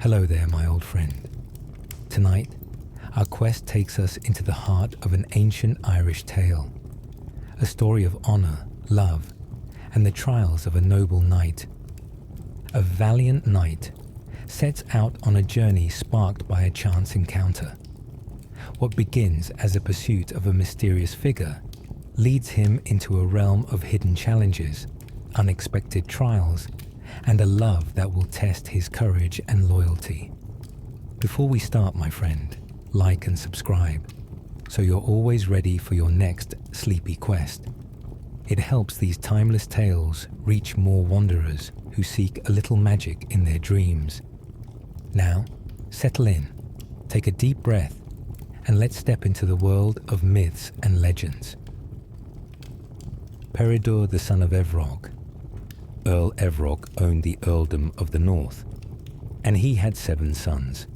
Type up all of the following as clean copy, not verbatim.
Hello there, my old friend. Tonight, our quest takes us into the heart of an ancient Irish tale, a story of honor, love, and the trials of a noble knight. A valiant knight sets out on a journey sparked by a chance encounter. What begins as a pursuit of a mysterious figure leads him into a realm of hidden challenges, unexpected trials, and a love that will test his courage and loyalty. Before we start, my friend, like and subscribe, so you're always ready for your next sleepy quest. It helps these timeless tales reach more wanderers who seek a little magic in their dreams. Now, settle in, take a deep breath, and let's step into the world of myths and legends. Peredur, the son of Evrawc. Earl Evrawc owned the earldom of the north, and he had 7 sons.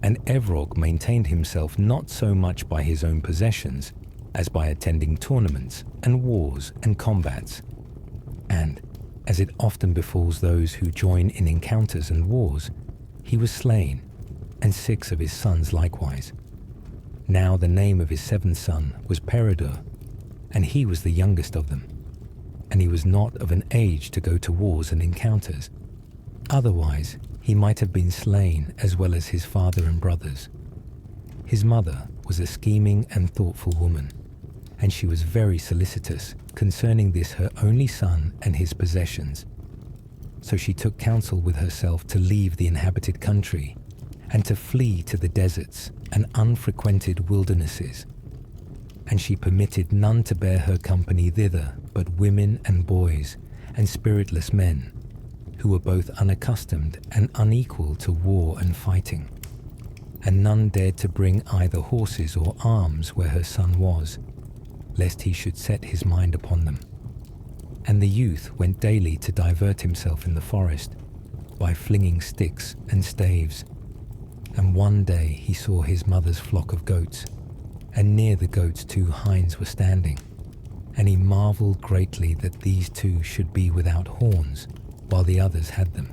And Evrawc maintained himself not so much by his own possessions as by attending tournaments and wars and combats. And, as it often befalls those who join in encounters and wars, he was slain, and 6 of his sons likewise. Now the name of his 7th son was Peredur, and he was the youngest of them. And he was not of an age to go to wars and encounters. Otherwise, he might have been slain as well as his father and brothers. His mother was a scheming and thoughtful woman, and she was very solicitous concerning this her only son and his possessions. So she took counsel with herself to leave the inhabited country and to flee to the deserts and unfrequented wildernesses. And she permitted none to bear her company thither but women and boys and spiritless men, who were both unaccustomed and unequal to war and fighting. And none dared to bring either horses or arms where her son was, lest he should set his mind upon them. And the youth went daily to divert himself in the forest by flinging sticks and staves. And one day he saw his mother's flock of goats, and near the goats 2 hinds were standing, and he marveled greatly that these 2 should be without horns, while the others had them.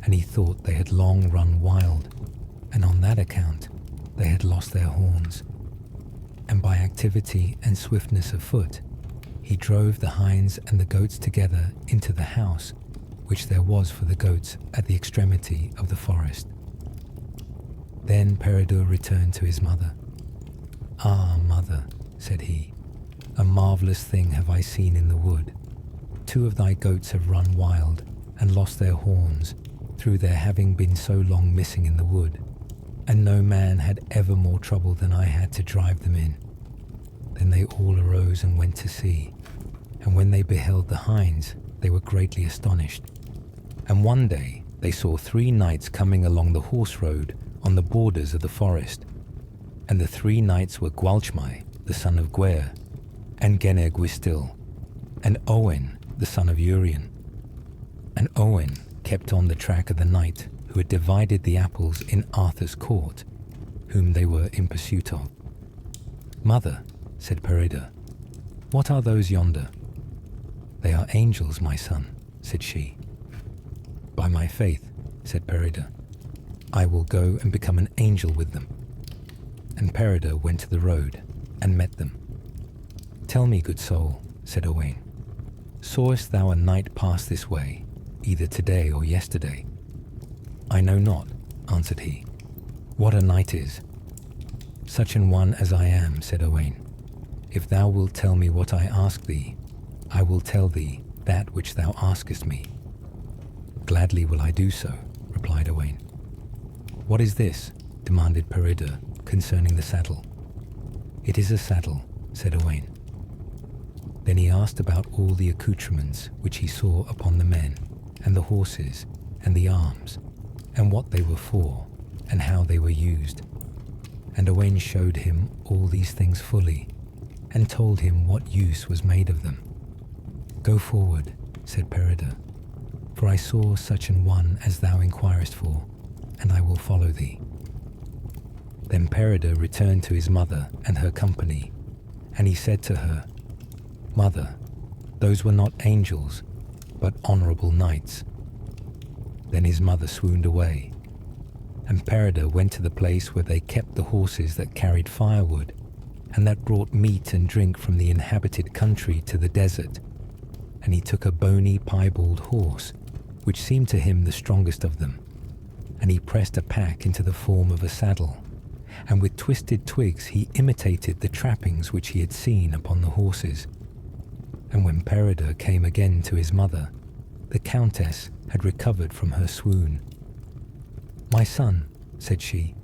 And he thought they had long run wild, and on that account they had lost their horns. And by activity and swiftness of foot, he drove the hinds and the goats together into the house which there was for the goats at the extremity of the forest. Then Peredur returned to his mother. "Ah, mother," said he, "a marvellous thing have I seen in the wood. 2 of thy goats have run wild and lost their horns through their having been so long missing in the wood, and no man had ever more trouble than I had to drive them in." Then they all arose and went to see, and when they beheld the hinds, they were greatly astonished. And one day they saw 3 knights coming along the horse road on the borders of the forest. And the 3 knights were Gwalchmai, the son of Gwer, and Gwistil, and Owen, the son of Urien. And Owen kept on the track of the knight who had divided the apples in Arthur's court, whom they were in pursuit of. "Mother," said Peredur, "what are those yonder?" "They are angels, my son," said she. "By my faith," said Peredur, "I will go and become an angel with them." And Peredur went to the road and met them. "Tell me, good soul," said Owain, "sawest thou a knight pass this way, either today or yesterday?" "I know not," answered he, "what a knight is." "Such an one as I am," said Owain. "If thou wilt tell me what I ask thee, I will tell thee that which thou askest me." "Gladly will I do so," replied Owain. "What is this?" demanded Peredur concerning the saddle. "It is a saddle," said Owain. Then he asked about all the accoutrements which he saw upon the men, and the horses, and the arms, and what they were for, and how they were used. And Owain showed him all these things fully, and told him what use was made of them. "Go forward," said Peredur, "for I saw such an one as thou inquirest for, and I will follow thee." Then Peredur returned to his mother and her company, and he said to her, "Mother, those were not angels, but honourable knights." Then his mother swooned away, And Peredur went to the place where they kept the horses that carried firewood, and that brought meat and drink from the inhabited country to the desert. And he took a bony piebald horse, which seemed to him the strongest of them, and he pressed a pack into the form of a saddle, and with twisted twigs he imitated the trappings which he had seen upon the horses. And when Peredur came again to his mother, the countess had recovered from her swoon. "My son," said she,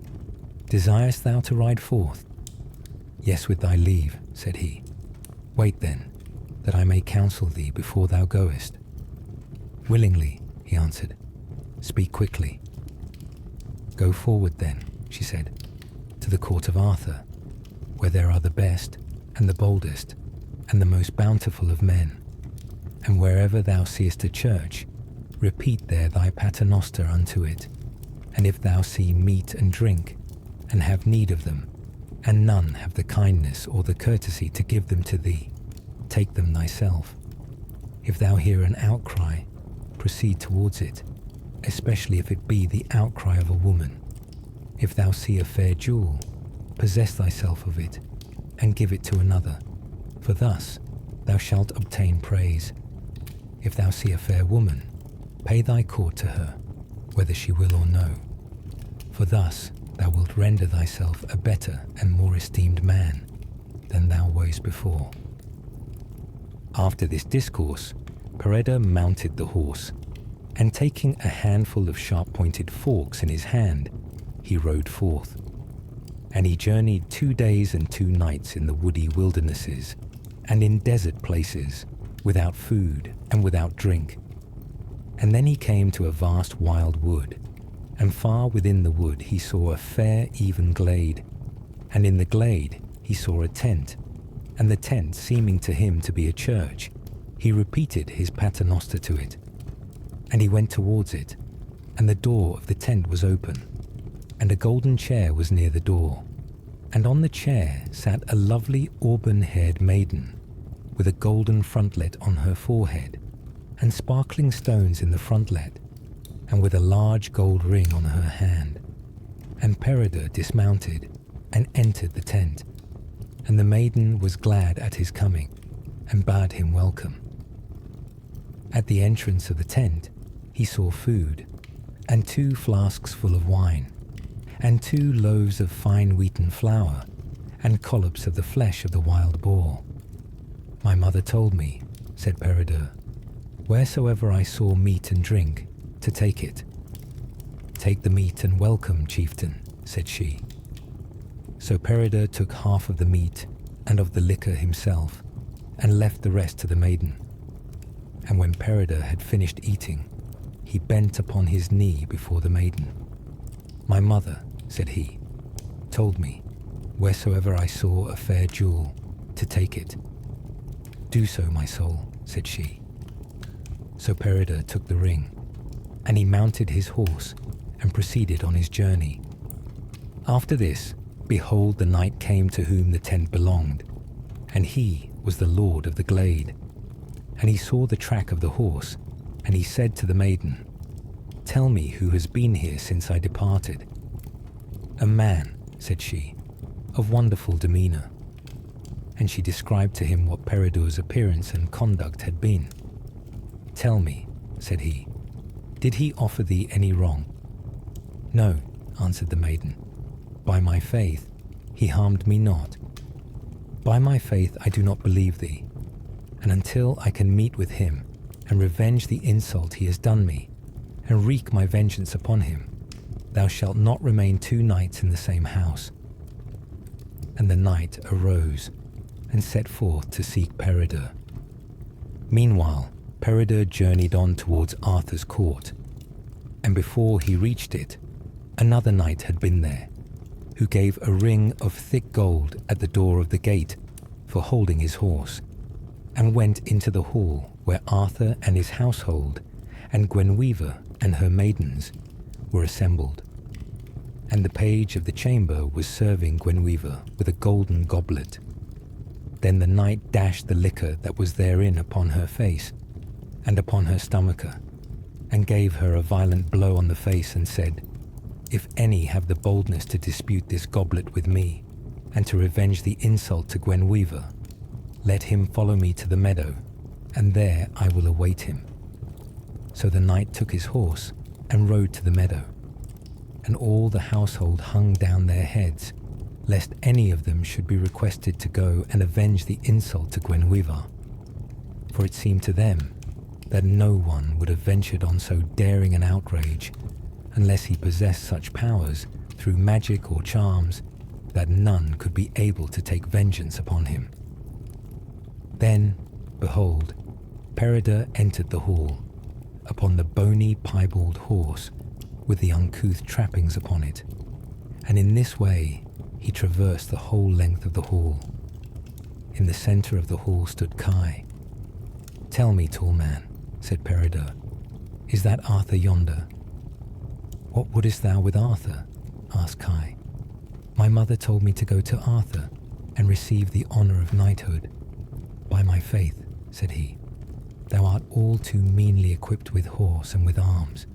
"desirest thou to ride forth?" "Yes, with thy leave," said he. "Wait then, that I may counsel thee before thou goest." "Willingly," he answered. "Speak quickly." "Go forward then," she said, "to the court of Arthur, where there are the best and the boldest and the most bountiful of men. And wherever thou seest a church, repeat there thy paternoster unto it. And if thou see meat and drink, and have need of them, and none have the kindness or the courtesy to give them to thee, take them thyself. If thou hear an outcry, proceed towards it, especially if it be the outcry of a woman. If thou see a fair jewel, possess thyself of it, and give it to another, for thus thou shalt obtain praise. If thou see a fair woman, pay thy court to her, whether she will or no, for thus thou wilt render thyself a better and more esteemed man than thou wast before." After this discourse, Peredur mounted the horse, and taking a handful of sharp-pointed forks in his hand, he rode forth. And he journeyed 2 days and 2 nights in the woody wildernesses, and in desert places, without food and without drink. And then he came to a vast wild wood, and far within the wood he saw a fair even glade, and in the glade he saw a tent, and the tent seeming to him to be a church, he repeated his paternoster to it. And he went towards it, and the door of the tent was open, and a golden chair was near the door, and on the chair sat a lovely auburn-haired maiden, with a golden frontlet on her forehead, and sparkling stones in the frontlet, and with a large gold ring on her hand. And Peredur dismounted, and entered the tent, and the maiden was glad at his coming, and bade him welcome. At the entrance of the tent he saw food, and 2 flasks full of wine, and 2 loaves of fine wheaten flour, and collops of the flesh of the wild boar. "My mother told me," said Peredur, "wheresoever I saw meat and drink, to take it." "Take the meat and welcome, chieftain," said she. So Peredur took half of the meat and of the liquor himself, and left the rest to the maiden. And when Peredur had finished eating, he bent upon his knee before the maiden. "My mother," said he, "told me, wheresoever I saw a fair jewel, to take it." "Do so, my soul," said she. So Peredur took the ring, and he mounted his horse and proceeded on his journey. After this, behold, the knight came to whom the tent belonged, and he was the lord of the glade. And he saw the track of the horse, and he said to the maiden, "Tell me who has been here since I departed." "A man," said she, "of wonderful demeanour." And she described to him what Peredur's appearance and conduct had been. "Tell me," said he, "did he offer thee any wrong?" "No," answered the maiden. "By my faith, he harmed me not. By my faith I do not believe thee, and until I can meet with him and revenge the insult he has done me, and wreak my vengeance upon him, thou shalt not remain 2 nights in the same house." And the knight arose and set forth to seek Peredur. Meanwhile, Peredur journeyed on towards Arthur's court, and before he reached it, another knight had been there, who gave a ring of thick gold at the door of the gate for holding his horse, and went into the hall where Arthur and his household, and Gwenweaver and her maidens, were assembled. And the page of the chamber was serving Gwenweaver with a golden goblet. Then the knight dashed the liquor that was therein upon her face, and upon her stomacher, and gave her a violent blow on the face, and said, if any have the boldness to dispute this goblet with me, and to revenge the insult to Gwenweaver, let him follow me to the meadow, and there I will await him." So the knight took his horse and rode to the meadow, and all the household hung down their heads, lest any of them should be requested to go and avenge the insult to Gwenweaver. For it seemed to them that no one would have ventured on so daring an outrage unless he possessed such powers through magic or charms that none could be able to take vengeance upon him. Then, behold, Peredur entered the hall, upon the bony piebald horse with the uncouth trappings upon it, and in this way he traversed the whole length of the hall. In the centre of the hall stood Kai. "Tell me, tall man," said Peredur, "is that Arthur yonder?" "What wouldest thou with Arthur?" asked Kai. "My mother told me to go to Arthur and receive the honour of knighthood." "By my faith," said he, "thou art all too meanly equipped with horse and with arms."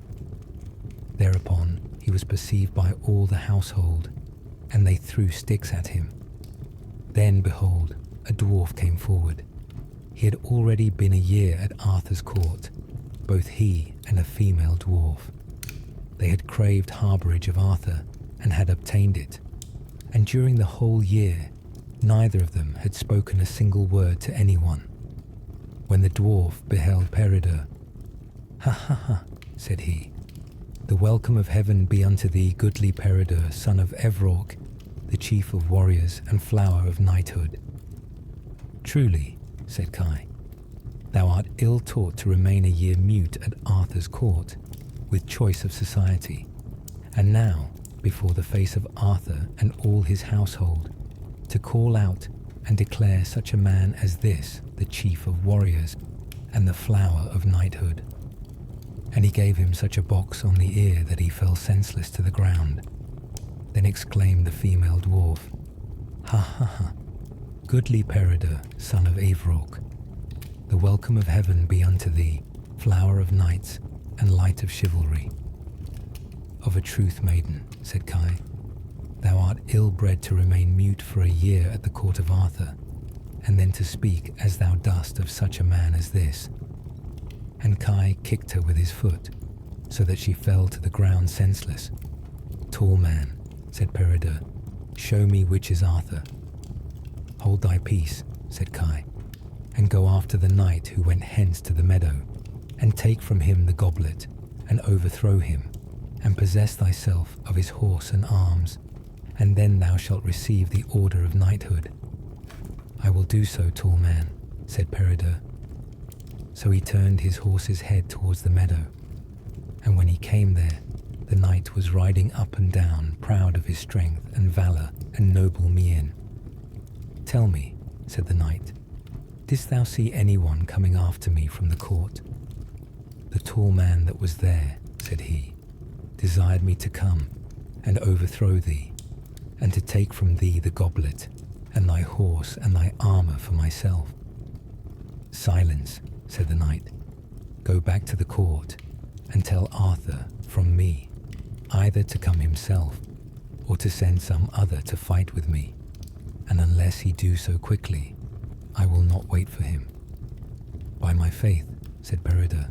Thereupon he was perceived by all the household, and they threw sticks at him. Then, behold, a dwarf came forward. He had already been a year at Arthur's court, both he and a female dwarf. They had craved harbourage of Arthur and had obtained it, and during the whole year neither of them had spoken a single word to anyone. When the dwarf beheld Peredur, "Ha ha ha," said he, "the welcome of heaven be unto thee, goodly Peredur, son of Evrawc, the chief of warriors and flower of knighthood." "Truly," said Kai, "thou art ill taught to remain a year mute at Arthur's court, with choice of society, and now, before the face of Arthur and all his household, to call out and declare such a man as this the chief of warriors and the flower of knighthood." And he gave him such a box on the ear that he fell senseless to the ground. Then exclaimed the female dwarf, "Ha ha ha, goodly Peredur, son of Evrawc, the welcome of heaven be unto thee, flower of knights and light of chivalry." "Of a truth, maiden," said Kai, "thou art ill-bred to remain mute for a year at the court of Arthur, and then to speak as thou dost of such a man as this." And Kai kicked her with his foot, so that she fell to the ground senseless. "Tall man," said Peredur, "show me which is Arthur." "Hold thy peace," said Kai, "and go after the knight who went hence to the meadow, and take from him the goblet, and overthrow him, and possess thyself of his horse and arms, and then thou shalt receive the order of knighthood." "I will do so, tall man," said Peredur. So he turned his horse's head towards the meadow, and when he came there, the knight was riding up and down, proud of his strength and valour and noble mien. "Tell me," said the knight, "didst thou see anyone coming after me from the court?" "The tall man that was there," said he, "desired me to come and overthrow thee, and to take from thee the goblet, and thy horse and thy armour for myself." "Silence," said the knight. "Go back to the court, and tell Arthur from me either to come himself, or to send some other to fight with me, and unless he do so quickly, I will not wait for him." "By my faith," said Peredur,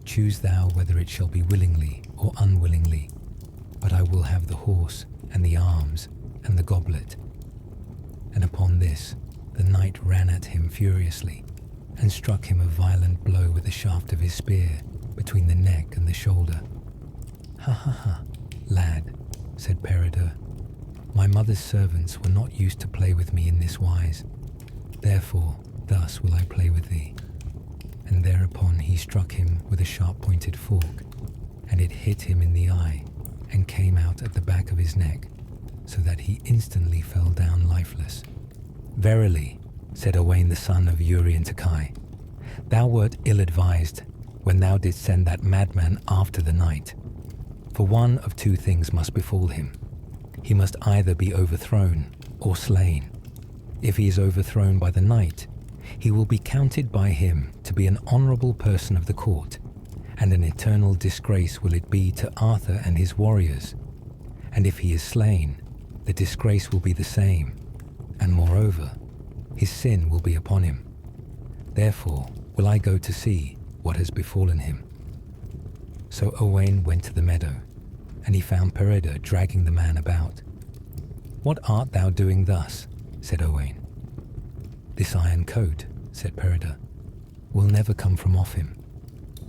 "choose thou whether it shall be willingly or unwillingly, but I will have the horse and the arms and the goblet." And upon this the knight ran at him furiously, and struck him a violent blow with the shaft of his spear between the neck and the shoulder. "Ha ha ha, lad," said Peredur, "my mother's servants were not used to play with me in this wise, therefore thus will I play with thee." And thereupon he struck him with a sharp-pointed fork, and it hit him in the eye, and came out at the back of his neck, so that he instantly fell down lifeless. "Verily," said Owain the son of Urien to Kai, "thou wert ill-advised when thou didst send that madman after the knight. For one of two things must befall him. He must either be overthrown or slain. If he is overthrown by the knight, he will be counted by him to be an honourable person of the court, and an eternal disgrace will it be to Arthur and his warriors, And if he is slain, the disgrace will be the same, and moreover, his sin will be upon him. Therefore will I go to see what has befallen him." So Owain went to the meadow, and he found Peredur dragging the man about. "What art thou doing thus?" said Owain. "This iron coat," said Peredur, "will never come from off him,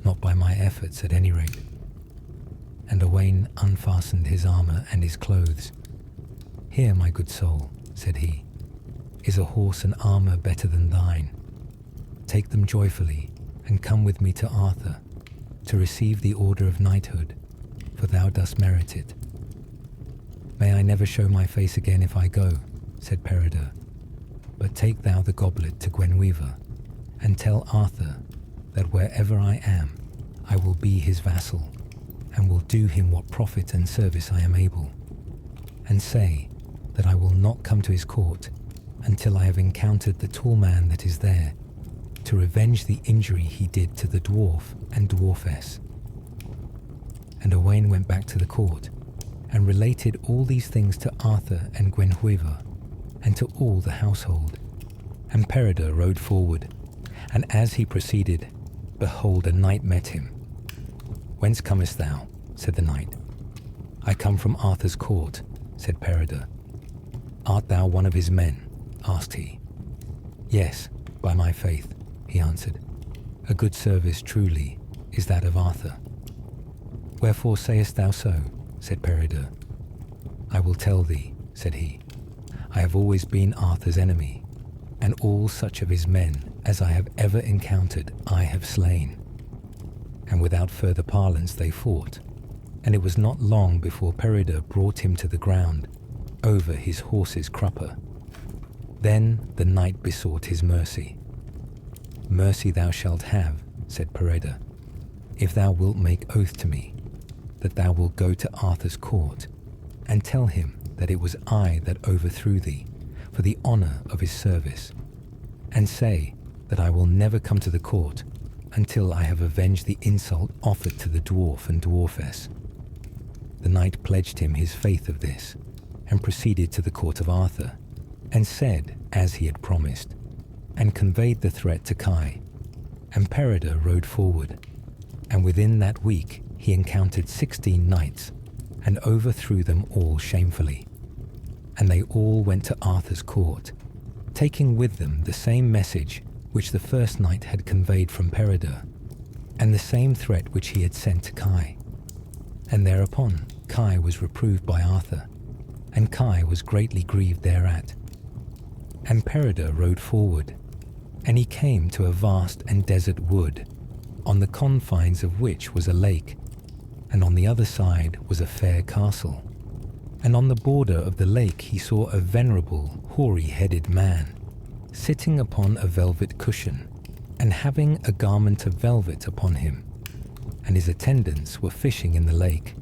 not by my efforts at any rate." And Owain unfastened his armour and his clothes. "Here, my good soul," said he, "is a horse and armour better than thine. Take them joyfully, and come with me to Arthur, to receive the order of knighthood, for thou dost merit it." "May I never show my face again if I go," said Peredur, "but take thou the goblet to Gwenweaver, and tell Arthur that wherever I am, I will be his vassal, and will do him what profit and service I am able. And say that I will not come to his court until I have encountered the tall man that is there, to revenge the injury he did to the dwarf and dwarfess." And Owain went back to the court, and related all these things to Arthur and Gwenhwyvar, and to all the household. And Peredur rode forward, and as he proceeded, behold, a knight met him. "Whence comest thou?" said the knight. "I come from Arthur's court," said Peredur. "Art thou one of his men?" asked he. "Yes, by my faith," he answered. "A good service truly is that of Arthur." "Wherefore sayest thou so?" said Peredur. "I will tell thee," said he. "I have always been Arthur's enemy, and all such of his men as I have ever encountered I have slain." And without further parlance they fought, and it was not long before Peredur brought him to the ground, over his horse's crupper. Then the knight besought his mercy. "Mercy thou shalt have," said Peredur, "if thou wilt make oath to me that thou wilt go to Arthur's court, and tell him that it was I that overthrew thee, for the honour of his service, and say that I will never come to the court until I have avenged the insult offered to the dwarf and dwarfess." The knight pledged him his faith of this, and proceeded to the court of Arthur, and said as he had promised, and conveyed the threat to Kai. And Peredur rode forward, and within that week he encountered 16 knights, and overthrew them all shamefully. And they all went to Arthur's court, taking with them the same message which the first knight had conveyed from Peredur, and the same threat which he had sent to Kai. And thereupon Kai was reproved by Arthur, and Kai was greatly grieved thereat. And Peredur rode forward, and he came to a vast and desert wood, on the confines of which was a lake, and on the other side was a fair castle. And on the border of the lake he saw a venerable, hoary-headed man, sitting upon a velvet cushion, and having a garment of velvet upon him, and his attendants were fishing in the lake.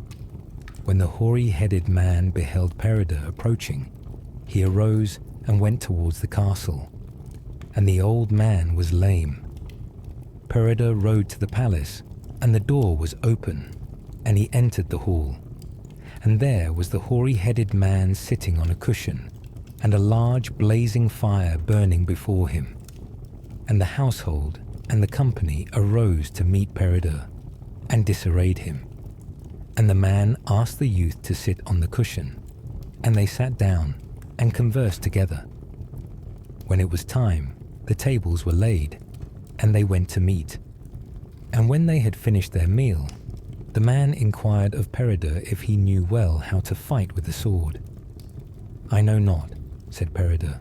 When the hoary-headed man beheld Peredur approaching, he arose and went towards the castle, and the old man was lame. Peredur rode to the palace, and the door was open, and he entered the hall. And there was the hoary-headed man sitting on a cushion, and a large blazing fire burning before him. And the household and the company arose to meet Peredur, and disarrayed him. And the man asked the youth to sit on the cushion, and they sat down and conversed together. When it was time, the tables were laid, and they went to meat. And when they had finished their meal, the man inquired of Peredur if he knew well how to fight with the sword. "I know not," said Peredur,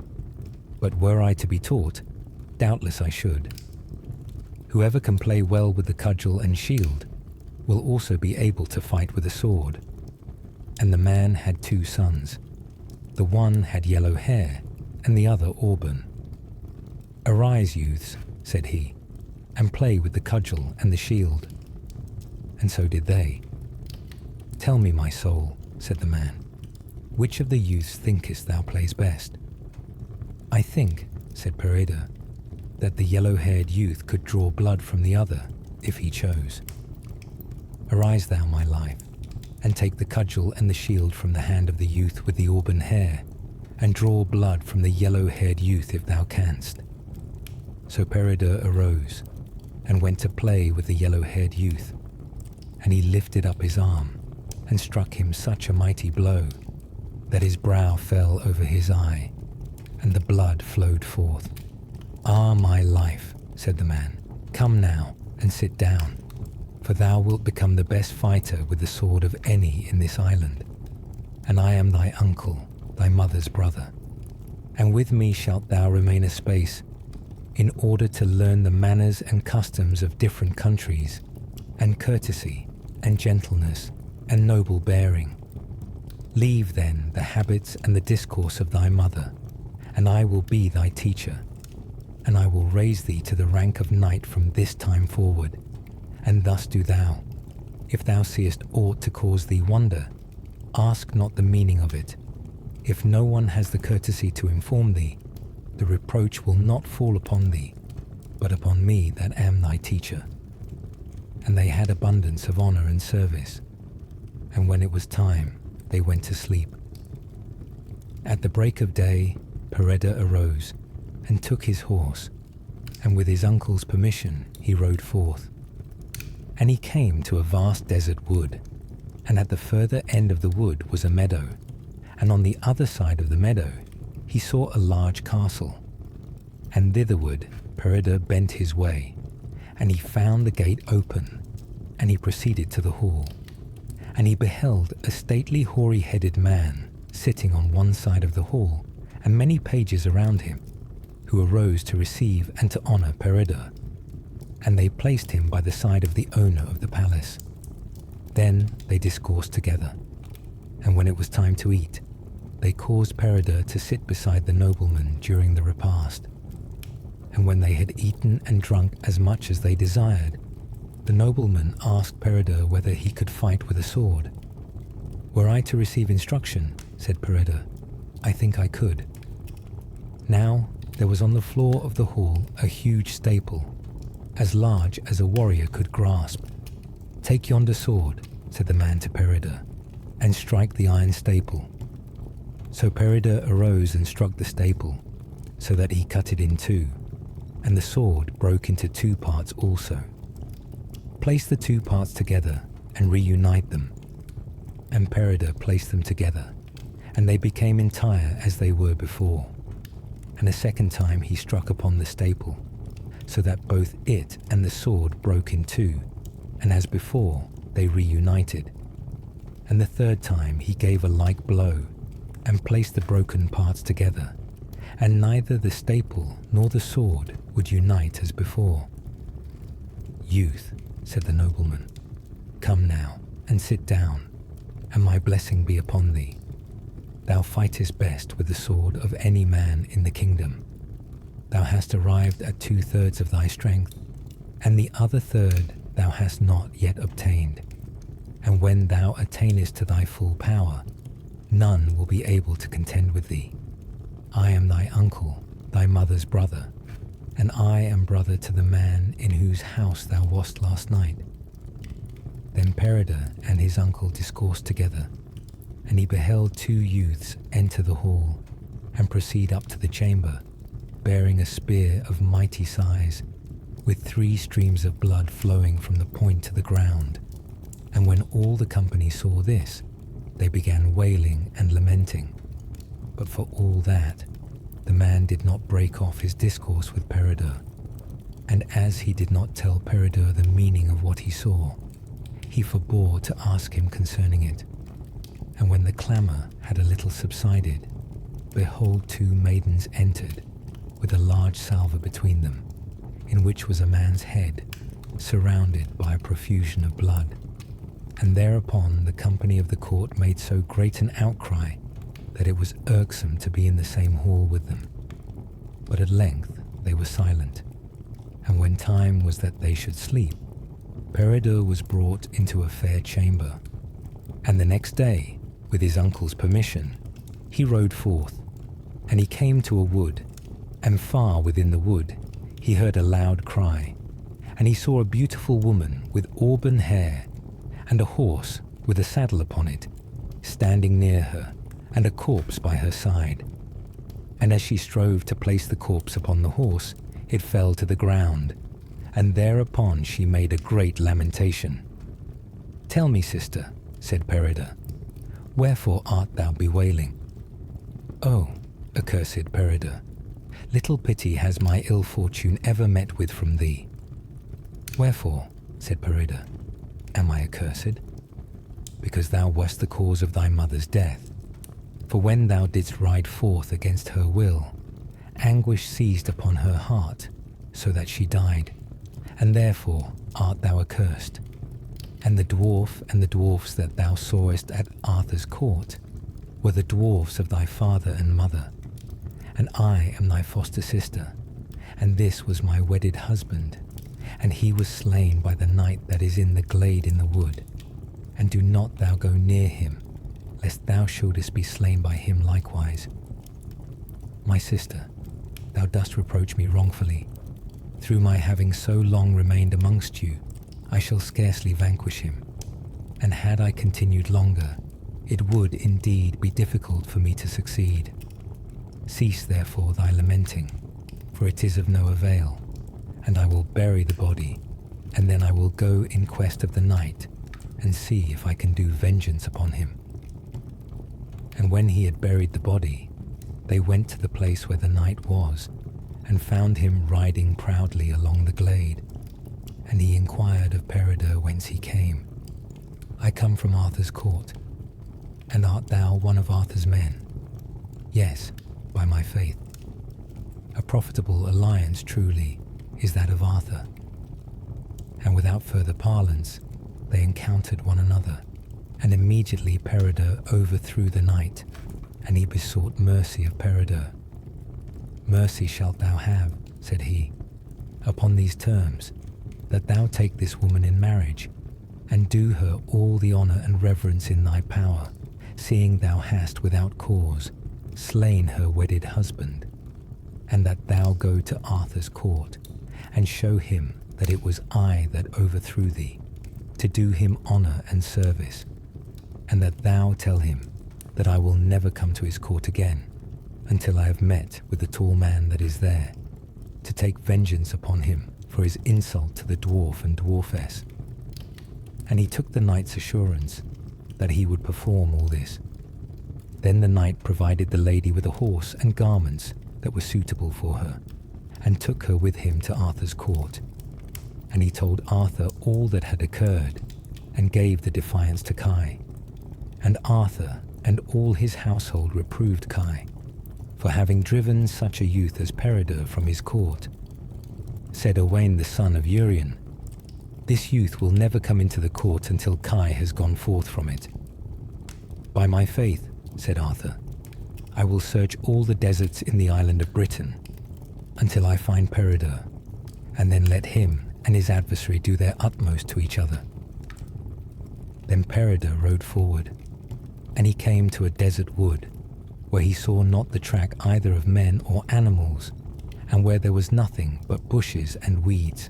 "but were I to be taught, doubtless I should. Whoever can play well with the cudgel and shield will also be able to fight with a sword." And the man had 2 sons. The one had yellow hair, and the other auburn. "Arise, youths," said he, "and play with the cudgel and the shield." And so did they. "Tell me, my soul," said the man, "which of the youths thinkest thou plays best?" "I think," said Peredur, "that the yellow-haired youth could draw blood from the other, if he chose." "Arise thou, my life," and take the cudgel and the shield from the hand of the youth with the auburn hair, and draw blood from the yellow-haired youth if thou canst." So Peredur arose, and went to play with the yellow-haired youth, and he lifted up his arm, and struck him such a mighty blow, that his brow fell over his eye, and the blood flowed forth. "Ah, my life," said the man, "come now, and sit down, for thou wilt become the best fighter with the sword of any in this island, and I am thy uncle, thy mother's brother, and with me shalt thou remain a space, in order to learn the manners and customs of different countries, and courtesy, and gentleness, and noble bearing. Leave then the habits and the discourse of thy mother, and I will be thy teacher, and I will raise thee to the rank of knight from this time forward. And thus do thou. If thou seest aught to cause thee wonder, ask not the meaning of it. If no one has the courtesy to inform thee, the reproach will not fall upon thee, but upon me that am thy teacher." And they had abundance of honor and service, and when it was time, they went to sleep. At the break of day, Peredur arose, and took his horse, and with his uncle's permission he rode forth. And he came to a vast desert wood, and at the further end of the wood was a meadow, and on the other side of the meadow he saw a large castle. And thitherward Peredur bent his way, and he found the gate open, and he proceeded to the hall. And he beheld a stately hoary-headed man sitting on one side of the hall, and many pages around him, who arose to receive and to honor Peredur. And they placed him by the side of the owner of the palace. Then they discoursed together, and when it was time to eat, they caused Peredur to sit beside the nobleman during the repast. And when they had eaten and drunk as much as they desired, the nobleman asked Peredur whether he could fight with a sword. "Were I to receive instruction," said Peredur, "I think I could." Now there was on the floor of the hall a huge staple, as large as a warrior could grasp. "Take yonder sword," said the man to Peredur, "and strike the iron staple." So Peredur arose and struck the staple, so that he cut it in two, and the sword broke into two parts also. "Place the two parts together and reunite them." And Peredur placed them together, and they became entire as they were before. And a second time he struck upon the staple, so that both it and the sword broke in two, and as before they reunited. And the third time he gave a like blow, and placed the broken parts together, and neither the staple nor the sword would unite as before. "Youth," said the nobleman, "come now and sit down, and my blessing be upon thee. Thou fightest best with the sword of any man in the kingdom. Thou hast arrived at 2/3 of thy strength, and the other third thou hast not yet obtained. And when thou attainest to thy full power, none will be able to contend with thee. I am thy uncle, thy mother's brother, and I am brother to the man in whose house thou wast last night." Then Peredur and his uncle discoursed together, and he beheld two youths enter the hall, and proceed up to the chamber, bearing a spear of mighty size, with 3 streams of blood flowing from the point to the ground. And when all the company saw this, they began wailing and lamenting. But for all that, the man did not break off his discourse with Peredur. And as he did not tell Peredur the meaning of what he saw, he forbore to ask him concerning it. And when the clamour had a little subsided, behold 2 maidens entered, with a large salver between them, in which was a man's head, surrounded by a profusion of blood. And thereupon the company of the court made so great an outcry that it was irksome to be in the same hall with them. But at length they were silent, and when time was that they should sleep, Peredur was brought into a fair chamber. And the next day, with his uncle's permission, he rode forth, and he came to a wood, and far within the wood he heard a loud cry, and he saw a beautiful woman with auburn hair, and a horse with a saddle upon it, standing near her, and a corpse by her side. And as she strove to place the corpse upon the horse, it fell to the ground, and thereupon she made a great lamentation. "Tell me, sister," said Peredur, "wherefore art thou bewailing?" "Oh, accursed Peredur, little pity has my ill fortune ever met with from thee." "Wherefore," said Peredur, "am I accursed?" "Because thou wast the cause of thy mother's death. For when thou didst ride forth against her will, anguish seized upon her heart, so that she died, and therefore art thou accursed. And the dwarf and the dwarfs that thou sawest at Arthur's court were the dwarfs of thy father and mother, and I am thy foster sister, and this was my wedded husband, and he was slain by the knight that is in the glade in the wood. And do not thou go near him, lest thou shouldest be slain by him likewise. My sister, thou dost reproach me wrongfully. Through my having so long remained amongst you, I shall scarcely vanquish him, and had I continued longer, it would indeed be difficult for me to succeed. Cease therefore thy lamenting, for it is of no avail, and I will bury the body, and then I will go in quest of the knight, and see if I can do vengeance upon him." And when he had buried the body, they went to the place where the knight was, and found him riding proudly along the glade. And he inquired of Peredur whence he came. "I come from Arthur's court." "And art thou one of Arthur's men?" "Yes, by my faith." "A profitable alliance truly is that of Arthur." And without further parlance, they encountered one another, and immediately Peredur overthrew the knight, and he besought mercy of Peredur. "Mercy shalt thou have," said he, "upon these terms, that thou take this woman in marriage, and do her all the honour and reverence in thy power, seeing thou hast without cause slain her wedded husband, and that thou go to Arthur's court, and show him that it was I that overthrew thee, to do him honour and service, and that thou tell him that I will never come to his court again, until I have met with the tall man that is there, to take vengeance upon him for his insult to the dwarf and dwarfess." And he took the knight's assurance that he would perform all this. Then the knight provided the lady with a horse and garments that were suitable for her, and took her with him to Arthur's court. And he told Arthur all that had occurred, and gave the defiance to Kai. And Arthur and all his household reproved Kai for having driven such a youth as Peredur from his court. Said Owain the son of Urien, "This youth will never come into the court until Kai has gone forth from it." "By my faith," said Arthur, "I will search all the deserts in the island of Britain until I find Peredur, and then let him and his adversary do their utmost to each other." Then Peredur rode forward, and he came to a desert wood, where he saw not the track either of men or animals, and where there was nothing but bushes and weeds.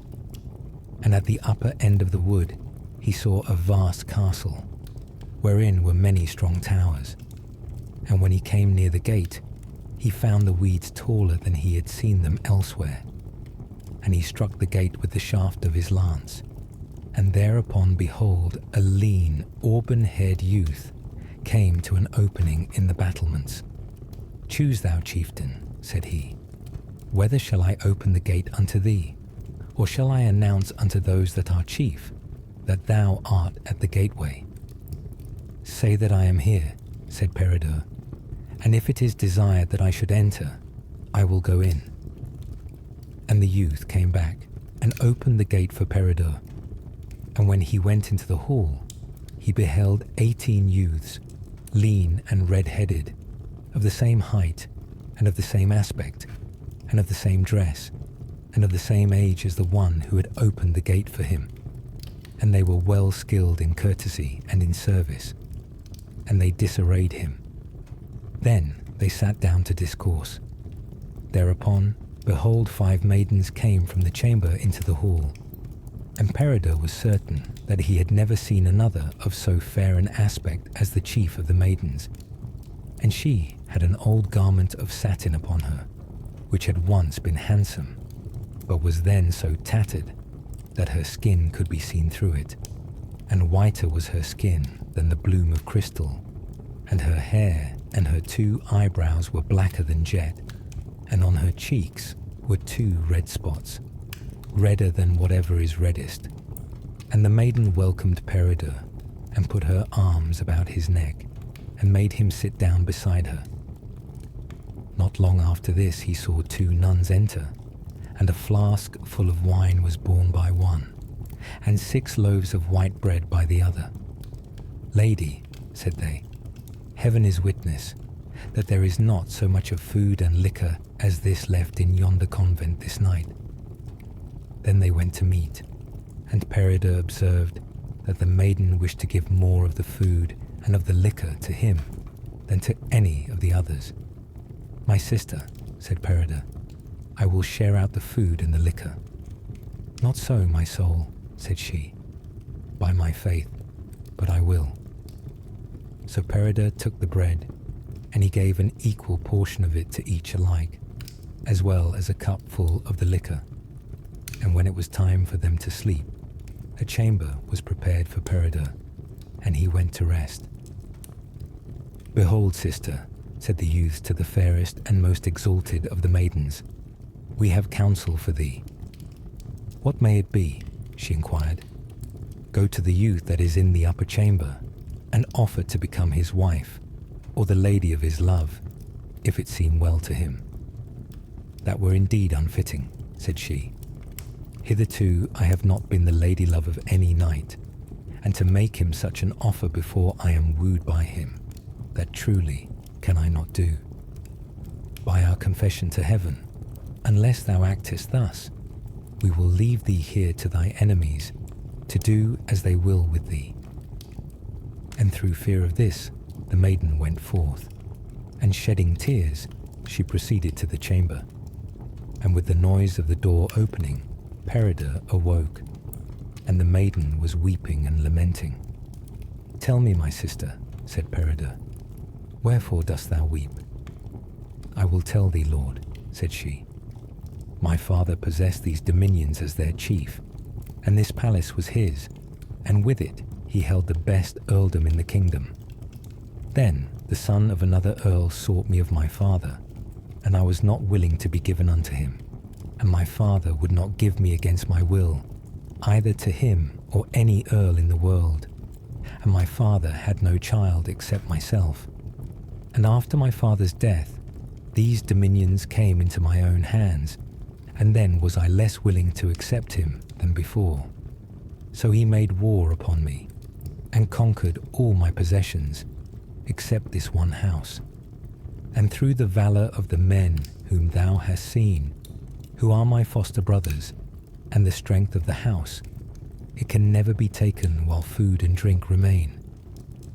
And at the upper end of the wood he saw a vast castle, wherein were many strong towers. And when he came near the gate, he found the weeds taller than he had seen them elsewhere. And he struck the gate with the shaft of his lance, and thereupon behold, a lean, auburn-haired youth came to an opening in the battlements. "Choose thou, chieftain," said he, "whether shall I open the gate unto thee, or shall I announce unto those that are chief, that thou art at the gateway?" "Say that I am here," said Peredur, "and if it is desired that I should enter, I will go in." And the youth came back and opened the gate for Peredur. And when he went into the hall, he beheld 18 youths, lean and red-headed, of the same height, and of the same aspect, and of the same dress, and of the same age as the one who had opened the gate for him. And they were well skilled in courtesy and in service, and they disarrayed him. Then they sat down to discourse. Thereupon, behold, 5 maidens came from the chamber into the hall, And Peredur was certain that he had never seen another of so fair an aspect as the chief of the maidens, and she had an old garment of satin upon her, which had once been handsome, but was then so tattered that her skin could be seen through it, and whiter was her skin than the bloom of crystal, and her hair and her 2 eyebrows were blacker than jet, and on her cheeks were 2 red spots, redder than whatever is reddest. And the maiden welcomed Peredur, and put her arms about his neck, and made him sit down beside her. Not long after this he saw 2 nuns enter, and a flask full of wine was borne by one, and 6 loaves of white bread by the other. "Lady," said they, "heaven is witness that there is not so much of food and liquor as this left in yonder convent this night." Then they went to meat, and Peredur observed that the maiden wished to give more of the food and of the liquor to him than to any of the others. "My sister," said Peredur, "I will share out the food and the liquor." "Not so, my soul," said she, "by my faith, but I will." So Peredur took the bread, and he gave an equal portion of it to each alike, as well as a cup full of the liquor. And when it was time for them to sleep, a chamber was prepared for Peredur, and he went to rest. "Behold, sister," said the youths to the fairest and most exalted of the maidens, "we have counsel for thee." "What may it be?" she inquired. "Go to the youth that is in the upper chamber, and offer to become his wife, or the lady of his love, if it seem well to him." "That were indeed unfitting," said she. "Hitherto I have not been the lady love of any knight, and to make him such an offer before I am wooed by him, that truly can I not do. By our confession to heaven, unless thou actest thus, we will leave thee here to thy enemies, to do as they will with thee." And through fear of this, the maiden went forth, and shedding tears, she proceeded to the chamber. And with the noise of the door opening, Peredur awoke, and the maiden was weeping and lamenting. "Tell me, my sister," said Peredur, "wherefore dost thou weep?" "I will tell thee, lord," said she. "My father possessed these dominions as their chief, and this palace was his, and with it he held the best earldom in the kingdom. Then the son of another earl sought me of my father, and I was not willing to be given unto him, and my father would not give me against my will, either to him or any earl in the world. And my father had no child except myself. And after my father's death, these dominions came into my own hands, and then was I less willing to accept him than before. So he made war upon me, and conquered all my possessions, except this one house. And through the valor of the men whom thou hast seen, who are my foster brothers, and the strength of the house, it can never be taken while food and drink remain.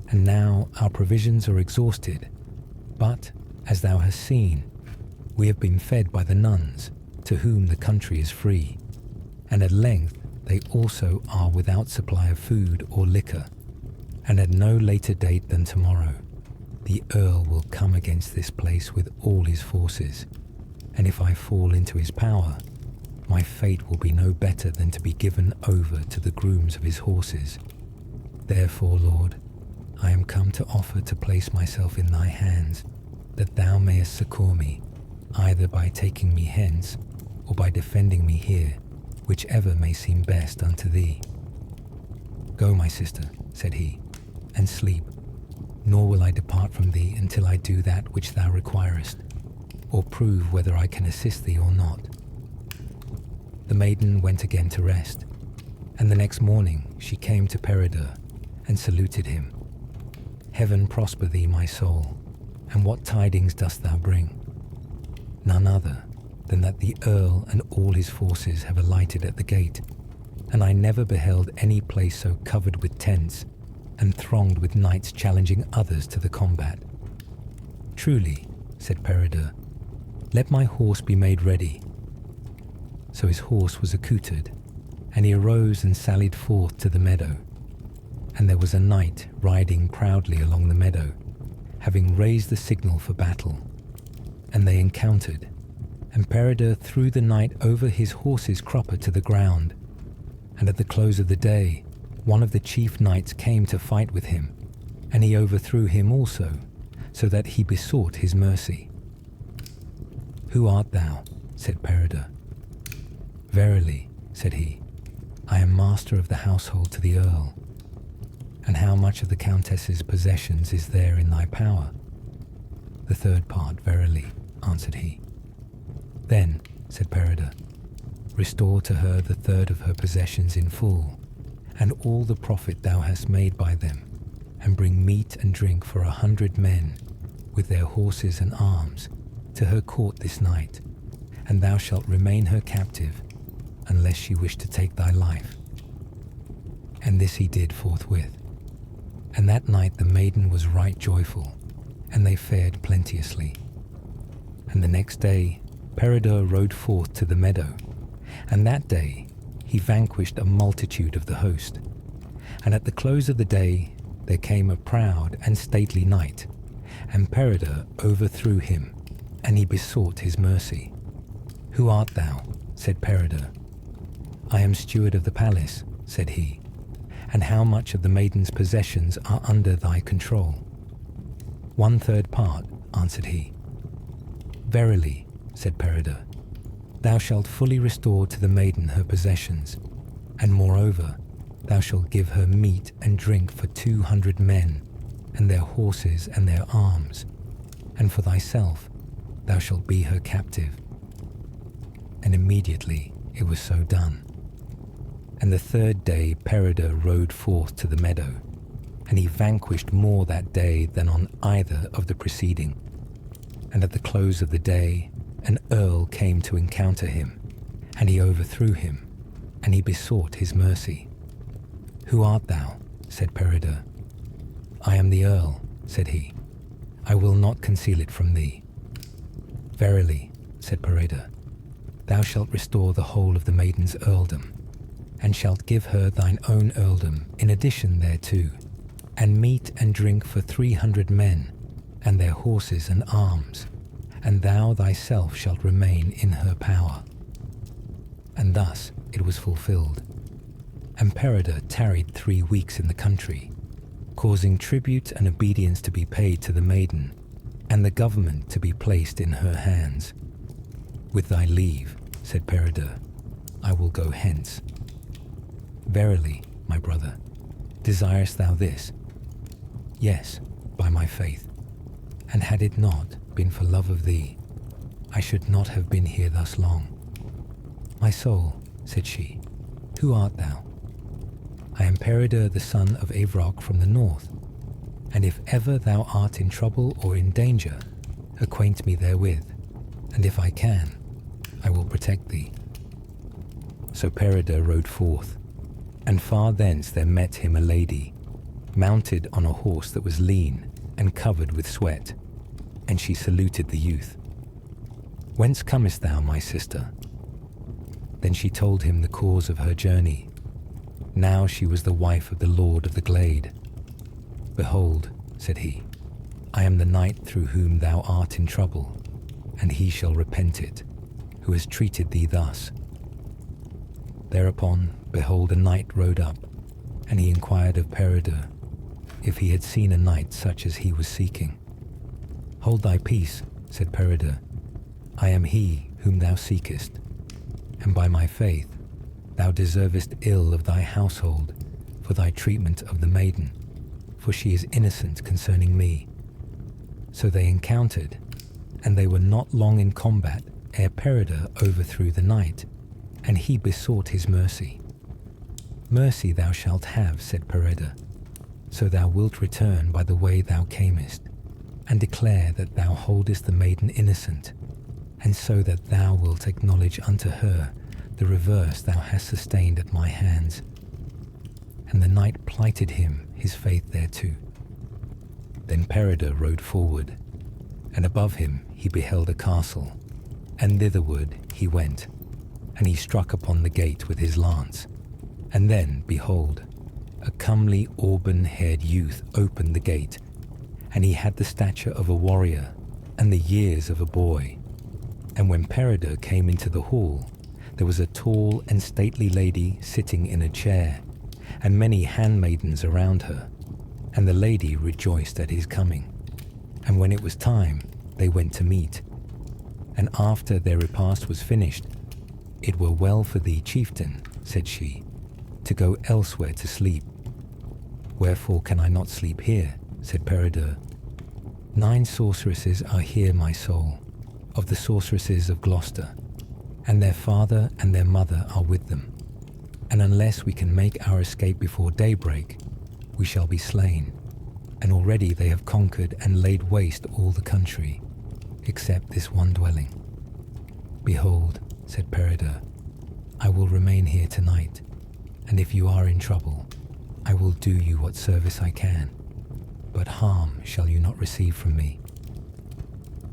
And now our provisions are exhausted, but, as thou hast seen, we have been fed by the nuns, to whom the country is free, and at length they also are without supply of food or liquor, and at no later date than tomorrow, the Earl will come against this place with all his forces, and if I fall into his power, my fate will be no better than to be given over to the grooms of his horses. Therefore, Lord, I am come to offer to place myself in thy hands, that thou mayest succour me, either by taking me hence, or by defending me here, whichever may seem best unto thee. Go, my sister, said he, and sleep, nor will I depart from thee until I do that which thou requirest, or prove whether I can assist thee or not. The maiden went again to rest, and the next morning she came to Peredur, and saluted him. Heaven prosper thee, my soul, and what tidings dost thou bring? None other than that the Earl and all his forces have alighted at the gate, and I never beheld any place so covered with tents, and thronged with knights challenging others to the combat. Truly, said Peredur, let my horse be made ready. So his horse was accoutred, And he arose and sallied forth to the meadow. And there was a knight riding proudly along the meadow, having raised the signal for battle. And they encountered, and Peredur threw the knight over his horse's crupper to the ground. And at the close of the day, one of the chief knights came to fight with him, and he overthrew him also, so that he besought his mercy. "Who art thou?" said Peredur. "Verily," said he, "I am master of the household to the earl. And how much of the countess's possessions is there in thy power?" "The third part, verily," answered he. "Then," said Peredur, "restore to her the third of her possessions in full, and all the profit thou hast made by them, and bring meat and drink for 100 men, with their horses and arms, to her court this night, and thou shalt remain her captive, unless she wish to take thy life." And this he did forthwith. And that night the maiden was right joyful, and they fared plenteously. And the next day Peredur rode forth to the meadow, and that day he vanquished a multitude of the host. And at the close of the day there came a proud and stately knight, and Peredur overthrew him, and he besought his mercy. "Who art thou?" said Peredur. "I am steward of the palace," said he. "And how much of the maiden's possessions are under thy control?" "1/3 part," answered he. "Verily," said Peredur, "thou shalt fully restore to the maiden her possessions, and moreover thou shalt give her meat and drink for 200 men, and their horses and their arms, and for thyself thou shalt be her captive." And immediately it was so done. And the third day Peredur rode forth to the meadow, and he vanquished more that day than on either of the preceding. And at the close of the day an earl came to encounter him, and he overthrew him, and he besought his mercy. "Who art thou?" said Peredur. "I am the earl," said he. "I will not conceal it from thee." "Verily," said Peredur, "thou shalt restore the whole of the maiden's earldom, and shalt give her thine own earldom in addition thereto, and meat and drink for 300 men, and their horses and arms, and thou thyself shalt remain in her power." And thus it was fulfilled. And Peredur tarried 3 weeks in the country, causing tribute and obedience to be paid to the maiden, and the government to be placed in her hands. "With thy leave," said Peredur, "I will go hence." "Verily, my brother, desirest thou this?" "Yes, by my faith. And had it not been for love of thee, I should not have been here thus long." "My soul," said she, "who art thou?" "I am Peredur the Son of Evrawc from the north, and if ever thou art in trouble or in danger, acquaint me therewith, and if I can, I will protect thee." So Peredur rode forth, and far thence there met him a lady, mounted on a horse that was lean and covered with sweat, and she saluted the youth. "Whence comest thou, my sister?" Then she told him the cause of her journey. Now she was the wife of the lord of the glade. "Behold," said he, "I am the knight through whom thou art in trouble, and he shall repent it, who has treated thee thus." Thereupon, behold, a knight rode up, and he inquired of Peredur if he had seen a knight such as he was seeking. "Hold thy peace," said Peredur. "I am he whom thou seekest, and by my faith thou deservest ill of thy household for thy treatment of the maiden, for she is innocent concerning me." So they encountered, and they were not long in combat ere Peredur overthrew the knight, and he besought his mercy. "Mercy thou shalt have," said Peredur, "so thou wilt return by the way thou camest, and declare that thou holdest the maiden innocent, and so that thou wilt acknowledge unto her the reverse thou hast sustained at my hands." And the knight plighted him his faith thereto. Then Peredur rode forward, and above him he beheld a castle, and thitherward he went, and he struck upon the gate with his lance, And then, behold, a comely auburn-haired youth opened the gate, and he had the stature of a warrior and the years of a boy. And when Peredur came into the hall, there was a tall and stately lady sitting in a chair, and many handmaidens around her. And the lady rejoiced at his coming. And when it was time, they went to meat. And after their repast was finished, "It were well for thee, chieftain," said she, "to go elsewhere to sleep." "Wherefore can I not sleep here?" said Peredur. "9 sorceresses are here, my soul, of the sorceresses of Gloucester, and their father and their mother are with them. And unless we can make our escape before daybreak, we shall be slain. And already they have conquered and laid waste all the country, except this one dwelling." "Behold," said Peredur, "I will remain here tonight, and if you are in trouble, I will do you what service I can, but harm shall you not receive from me."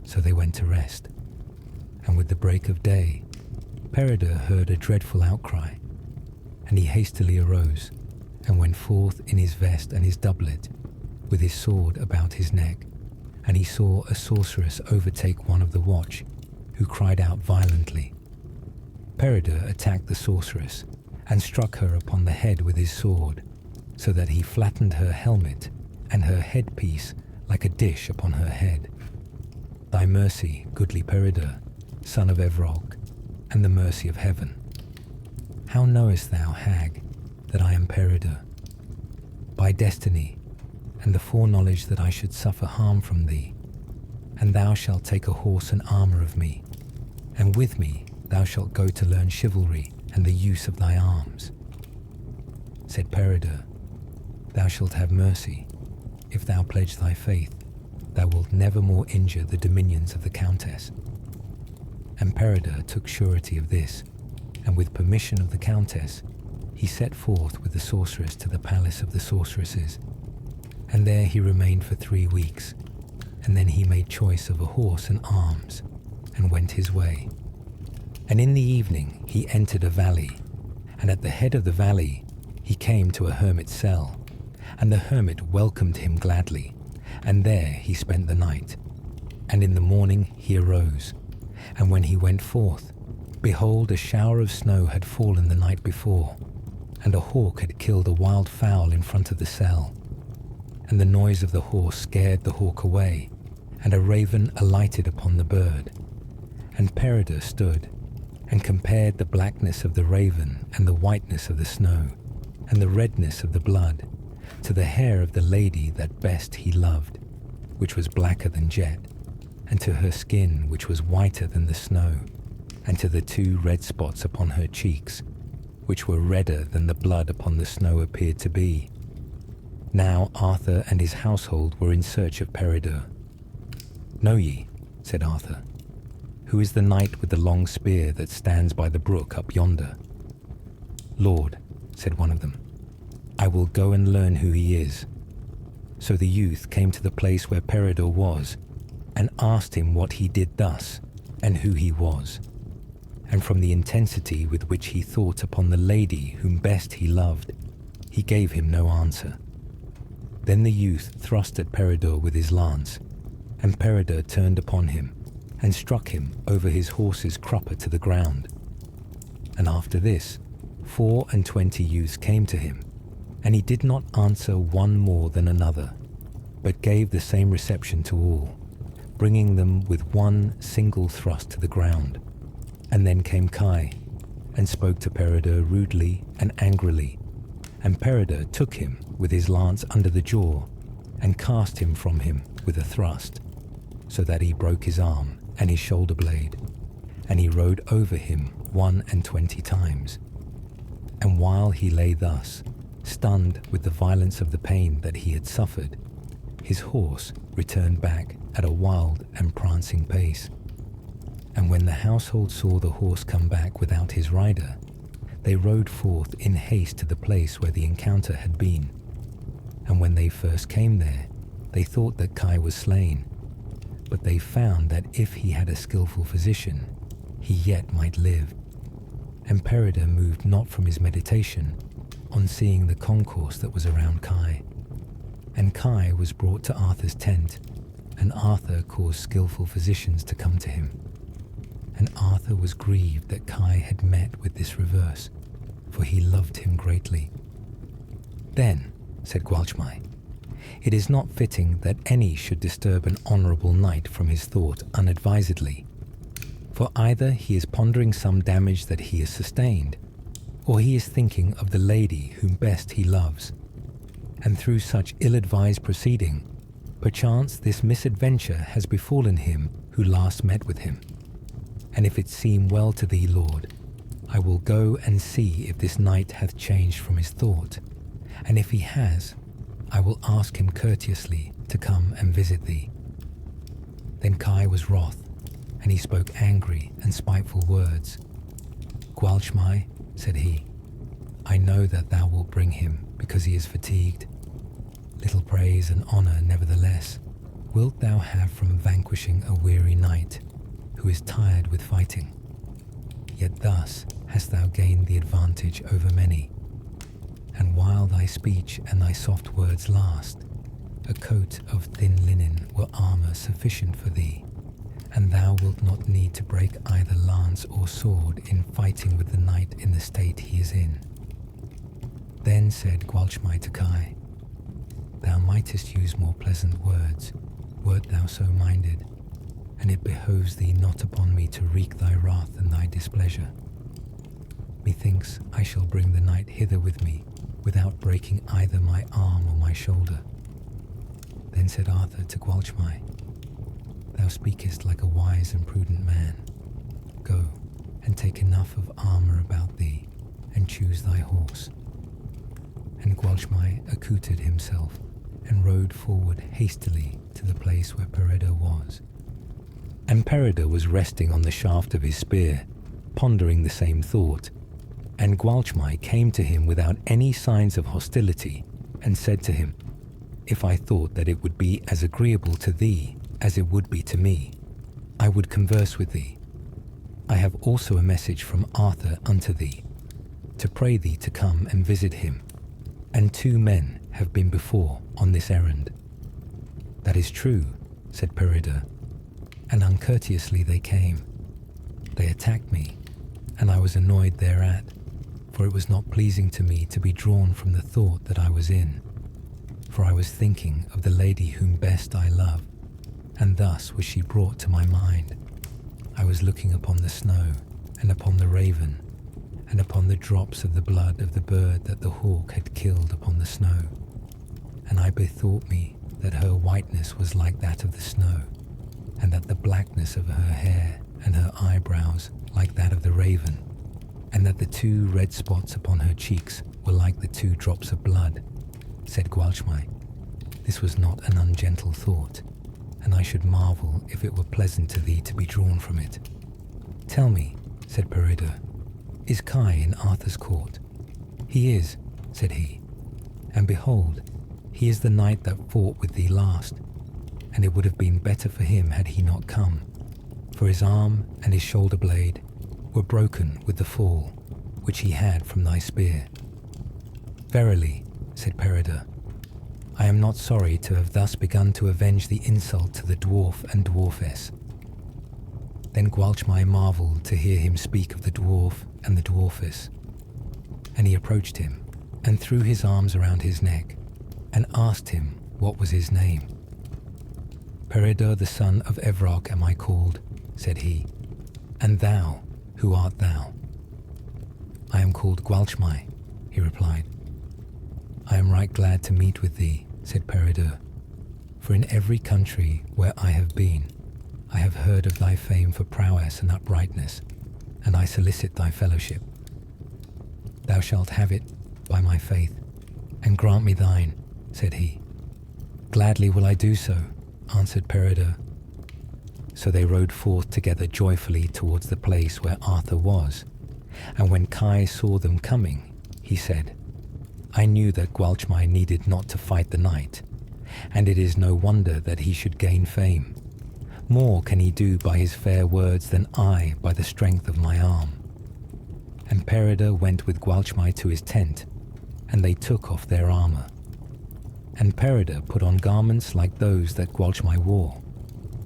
So they went to rest, and with the break of day, Peredur heard a dreadful outcry, and he hastily arose, and went forth in his vest and his doublet, with his sword about his neck, and he saw a sorceress overtake one of the watch, who cried out violently. Peredur attacked the sorceress, and struck her upon the head with his sword, so that he flattened her helmet and her headpiece like a dish upon her head. "Thy mercy, goodly Peredur, son of Evrawc, and the mercy of heaven. How knowest thou, hag, that I am Peredur? By destiny, and the foreknowledge that I should suffer harm from thee, and thou shalt take a horse and armour of me, and with me thou shalt go to learn chivalry and the use of thy arms." Said Peredur, "Thou shalt have mercy. If thou pledge thy faith, thou wilt never more injure the dominions of the Countess." And Peredur took surety of this, and with permission of the Countess, he set forth with the sorceress to the palace of the sorceresses, and there he remained for 3 weeks, and then he made choice of a horse and arms, and went his way. And in the evening he entered a valley, and at the head of the valley he came to a hermit's cell, and the hermit welcomed him gladly, and there he spent the night. And in the morning he arose, and when he went forth, behold, a shower of snow had fallen the night before, and a hawk had killed a wild fowl in front of the cell. And the noise of the horse scared the hawk away, and a raven alighted upon the bird. And Peredur stood, and compared the blackness of the raven, and the whiteness of the snow, and the redness of the blood, to the hair of the lady that best he loved, which was blacker than jet, and to her skin, which was whiter than the snow, and to the 2 red spots upon her cheeks, which were redder than the blood upon the snow appeared to be. Now Arthur and his household were in search of Peredur. "Know ye," said Arthur, "who is the knight with the long spear that stands by the brook up yonder?" "Lord," said one of them, "I will go and learn who he is." So the youth came to the place where Peredur was, and asked him what he did thus, and who he was. And from the intensity with which he thought upon the lady whom best he loved, he gave him no answer. Then the youth thrust at Peredur with his lance, and Peredur turned upon him, and struck him over his horse's crupper to the ground. And after this, 24 youths came to him, and he did not answer one more than another, but gave the same reception to all, bringing them with one single thrust to the ground. And then came Kai, and spoke to Peredur rudely and angrily, and Peredur took him with his lance under the jaw, and cast him from him with a thrust, so that he broke his arm and his shoulder blade, and he rode over him 21 times. And while he lay thus, stunned with the violence of the pain that he had suffered, his horse returned back at a wild and prancing pace. And when the household saw the horse come back without his rider, they rode forth in haste to the place where the encounter had been. And when they first came there, they thought that Kai was slain, but they found that if he had a skillful physician, he yet might live. And Peredur moved not from his meditation, on seeing the concourse that was around Kai. And Kai was brought to Arthur's tent, and Arthur caused skillful physicians to come to him. And Arthur was grieved that Kai had met with this reverse, for he loved him greatly. Then, said Gwalchmai, it is not fitting that any should disturb an honourable knight from his thought unadvisedly, for either he is pondering some damage that he has sustained, or he is thinking of the lady whom best he loves, and through such ill-advised proceeding, perchance this misadventure has befallen him who last met with him. And if it seem well to thee, Lord, I will go and see if this knight hath changed from his thought, and if he has, I will ask him courteously to come and visit thee. Then Kai was wroth, and he spoke angry and spiteful words. Gwalchmai, said he, I know that thou wilt bring him because he is fatigued. Little praise and honour, nevertheless, wilt thou have from vanquishing a weary knight who is tired with fighting. Yet thus hast thou gained the advantage over many. And while thy speech and thy soft words last, a coat of thin linen were armour sufficient for thee, and thou wilt not need to break either lance or sword in fighting with the knight in the state he is in. Then said Gwalchmai to Kai, Thou mightest use more pleasant words, wert thou so minded, and it behoves thee not upon me to wreak thy wrath and thy displeasure. Methinks I shall bring the knight hither with me, without breaking either my arm or my shoulder. Then said Arthur to Gwalchmai, Thou speakest like a wise and prudent man. Go, and take enough of armour about thee, and choose thy horse. And Gwalchmai accoutred himself, and rode forward hastily to the place where Peredur was. And Peredur was resting on the shaft of his spear, pondering the same thought, and Gwalchmai came to him without any signs of hostility, and said to him, If I thought that it would be as agreeable to thee as it would be to me, I would converse with thee. I have also a message from Arthur unto thee, to pray thee to come and visit him, and 2 men have been before on this errand. That is true, said Peredur, and uncourteously they came. They attacked me, and I was annoyed thereat, for it was not pleasing to me to be drawn from the thought that I was in, for I was thinking of the lady whom best I love, and thus was she brought to my mind. I was looking upon the snow, and upon the raven, and upon the drops of the blood of the bird that the hawk had killed upon the snow, and I bethought me that her whiteness was like that of the snow, and that the blackness of her hair and her eyebrows like that of the raven, and that the 2 red spots upon her cheeks were like the 2 drops of blood. Said Gwalchmai, This was not an ungentle thought, and I should marvel if it were pleasant to thee to be drawn from it. Tell me, said Peredur, is Kai in Arthur's court? He is, said he, and behold, he is the knight that fought with thee last, and it would have been better for him had he not come, for his arm and his shoulder blade were broken with the fall which he had from thy spear. Verily, said Peredur, I am not sorry to have thus begun to avenge the insult to the dwarf and dwarfess. Then Gwalchmai marvelled to hear him speak of the dwarf and the dwarfess, and he approached him and threw his arms around his neck and asked him what was his name. Peredur the Son of Evrawc am I called, said he, and thou, who art thou? I am called Gwalchmai, he replied. I am right glad to meet with thee, said Peredur, for in every country where I have been, I have heard of thy fame for prowess and uprightness, and I solicit thy fellowship. Thou shalt have it by my faith, and grant me thine, said he. Gladly will I do so, answered Peredur. So they rode forth together joyfully towards the place where Arthur was, and when Kai saw them coming, he said, I knew that Gwalchmai needed not to fight the knight, and it is no wonder that he should gain fame. More can he do by his fair words than I by the strength of my arm. And Peredur went with Gwalchmai to his tent, and they took off their armour. And Peredur put on garments like those that Gwalchmai wore,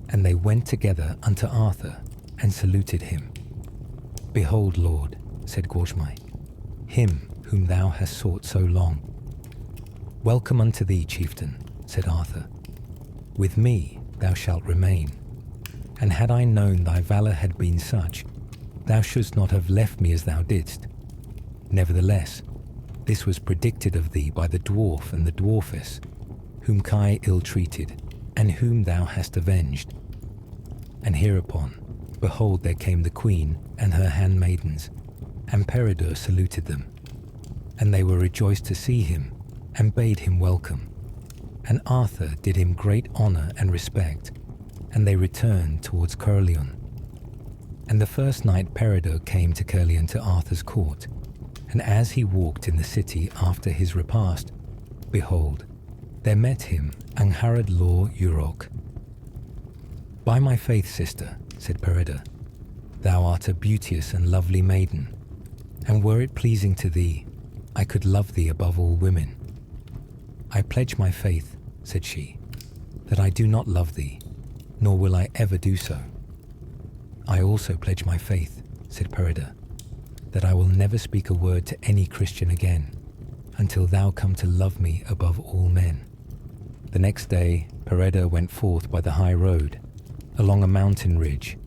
and they went together unto Arthur, and saluted him. Behold, Lord, said Gwalchmai, him whom thou hast sought so long. Welcome unto thee, chieftain, said Arthur. With me thou shalt remain. And had I known thy valour had been such, thou shouldst not have left me as thou didst. Nevertheless, this was predicted of thee by the dwarf and the dwarfess, whom Kai ill-treated, and whom thou hast avenged. And hereupon, behold, there came the queen and her handmaidens, and Peredur saluted them. And they were rejoiced to see him, and bade him welcome. And Arthur did him great honour and respect, and they returned towards Caerleon. And the first night Peredur came to Caerleon to Arthur's court, and as he walked in the city after his repast, behold, there met him Angharad Law Evrawc. By my faith, sister, said Peredur, thou art a beauteous and lovely maiden, and were it pleasing to thee, I could love thee above all women. I pledge my faith, said she, that I do not love thee, nor will I ever do so. I also pledge my faith, said Peredur, that I will never speak a word to any Christian again, until thou come to love me above all men. The next day Peredur went forth by the high road, along a mountain ridge,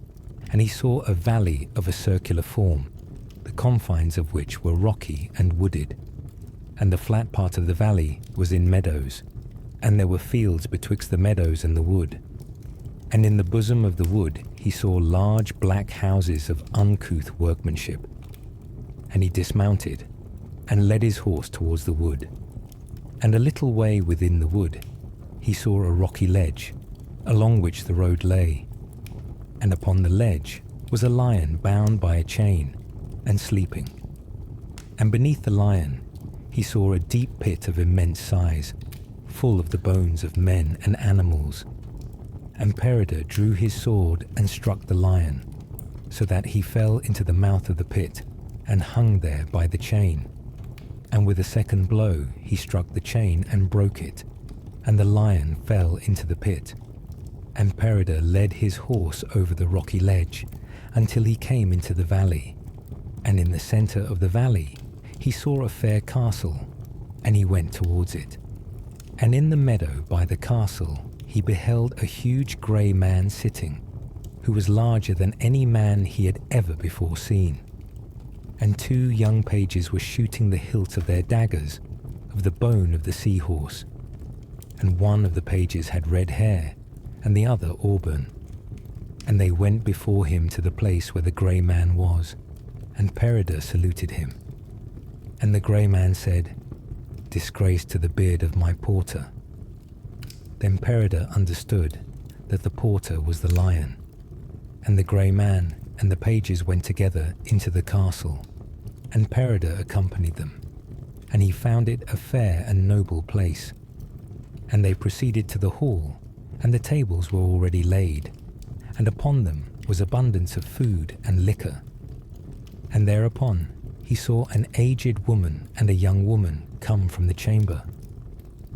and he saw a valley of a circular form, the confines of which were rocky and wooded, and the flat part of the valley was in meadows, and there were fields betwixt the meadows and the wood. And in the bosom of the wood he saw large black houses of uncouth workmanship. And he dismounted, and led his horse towards the wood. And a little way within the wood he saw a rocky ledge, along which the road lay. And upon the ledge was a lion bound by a chain, and sleeping. And beneath the lion he saw a deep pit of immense size, full of the bones of men and animals. And Peredur drew his sword and struck the lion, so that he fell into the mouth of the pit, and hung there by the chain. And with a second blow he struck the chain and broke it, and the lion fell into the pit. And Peredur led his horse over the rocky ledge, until he came into the valley. And in the centre of the valley he saw a fair castle, and he went towards it. And in the meadow by the castle he beheld a huge grey man sitting, who was larger than any man he had ever before seen. And two young pages were shooting the hilts of their daggers of the bone of the seahorse. And one of the pages had red hair, and the other auburn. And they went before him to the place where the grey man was, and Peredur saluted him. And the grey man said, Disgrace to the beard of my porter. Then Peredur understood that the porter was the lion, and the grey man and the pages went together into the castle, and Peredur accompanied them, and he found it a fair and noble place. And they proceeded to the hall, and the tables were already laid, and upon them was abundance of food and liquor. And thereupon he saw an aged woman and a young woman come from the chamber,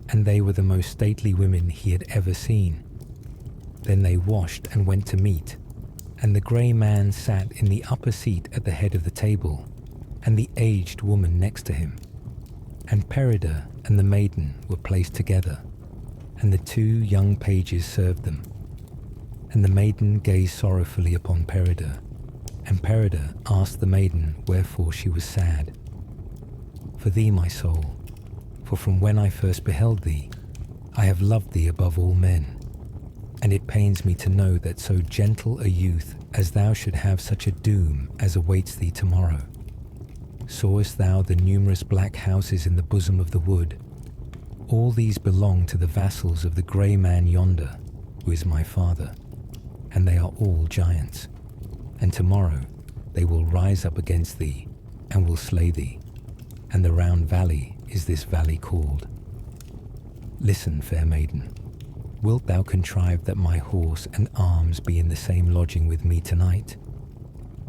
and they were the most stately women he had ever seen. Then they washed and went to meat, and the grey man sat in the upper seat at the head of the table, and the aged woman next to him. And Peredur and the maiden were placed together, and the two young pages served them. And the maiden gazed sorrowfully upon Peredur, and Peredur asked the maiden wherefore she was sad. For thee, my soul, for from when I first beheld thee, I have loved thee above all men, and it pains me to know that so gentle a youth as thou should have such a doom as awaits thee tomorrow. Sawest thou the numerous black houses in the bosom of the wood? All these belong to the vassals of the grey man yonder, who is my father, and they are all giants. And tomorrow they will rise up against thee, and will slay thee, and the round valley is this valley called. Listen, fair maiden, wilt thou contrive that my horse and arms be in the same lodging with me tonight?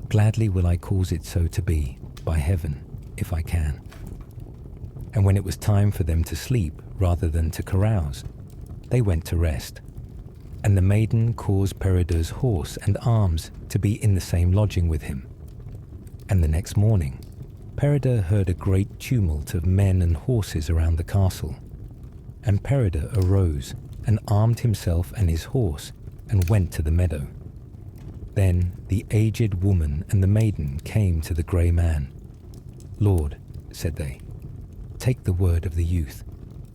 Gladly will I cause it so to be, by heaven, if I can. and when it was time for them to sleep rather than to carouse, they went to rest. And the maiden caused Peredur's horse and arms to be in the same lodging with him. And the next morning, Peredur heard a great tumult of men and horses around the castle. And Peredur arose and armed himself and his horse and went to the meadow. Then the aged woman and the maiden came to the grey man. "Lord," said they, "take the word of the youth,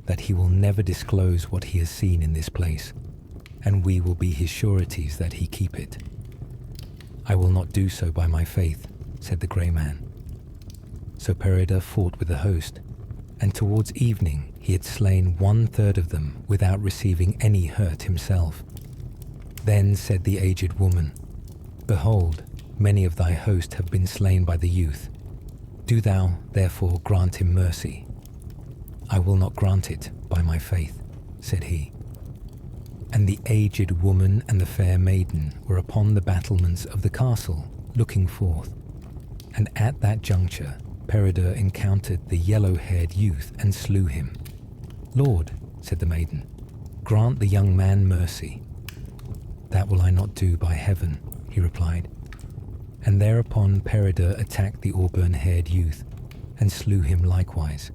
that he will never disclose what he has seen in this place, and we will be his sureties that he keep it." "I will not do so by my faith," said the grey man. So Peredur fought with the host, and towards evening he had slain 1/3 of them without receiving any hurt himself. Then said the aged woman, "Behold, many of thy host have been slain by the youth. Do thou, therefore, grant him mercy." "I will not grant it by my faith," said he. And the aged woman and the fair maiden were upon the battlements of the castle, looking forth. And at that juncture Peredur encountered the yellow-haired youth and slew him. "Lord," said the maiden, "grant the young man mercy." "That will I not do by heaven," he replied. And thereupon Peredur attacked the auburn-haired youth and slew him likewise.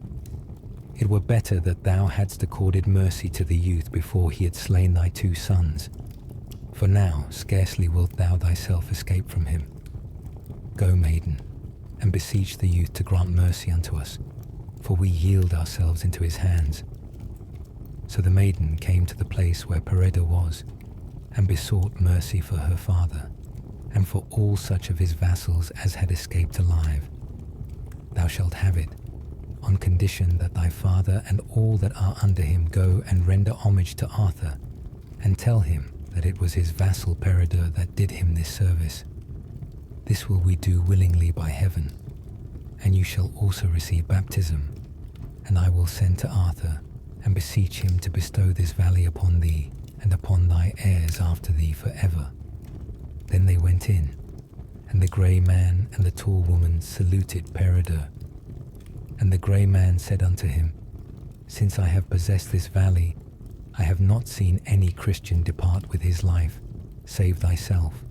"It were better that thou hadst accorded mercy to the youth before he had slain thy 2 sons, for now scarcely wilt thou thyself escape from him. Go, maiden, and beseech the youth to grant mercy unto us, for we yield ourselves into his hands." So the maiden came to the place where Peredur was, and besought mercy for her father, and for all such of his vassals as had escaped alive. "Thou shalt have it, on condition that thy father and all that are under him go and render homage to Arthur, and tell him that it was his vassal Peredur that did him this service. This will we do willingly by heaven, and you shall also receive baptism, and I will send to Arthur and beseech him to bestow this valley upon thee and upon thy heirs after thee forever." Then they went in, and the grey man and the tall woman saluted Peredur. And the grey man said unto him, "Since I have possessed this valley, I have not seen any Christian depart with his life, save thyself,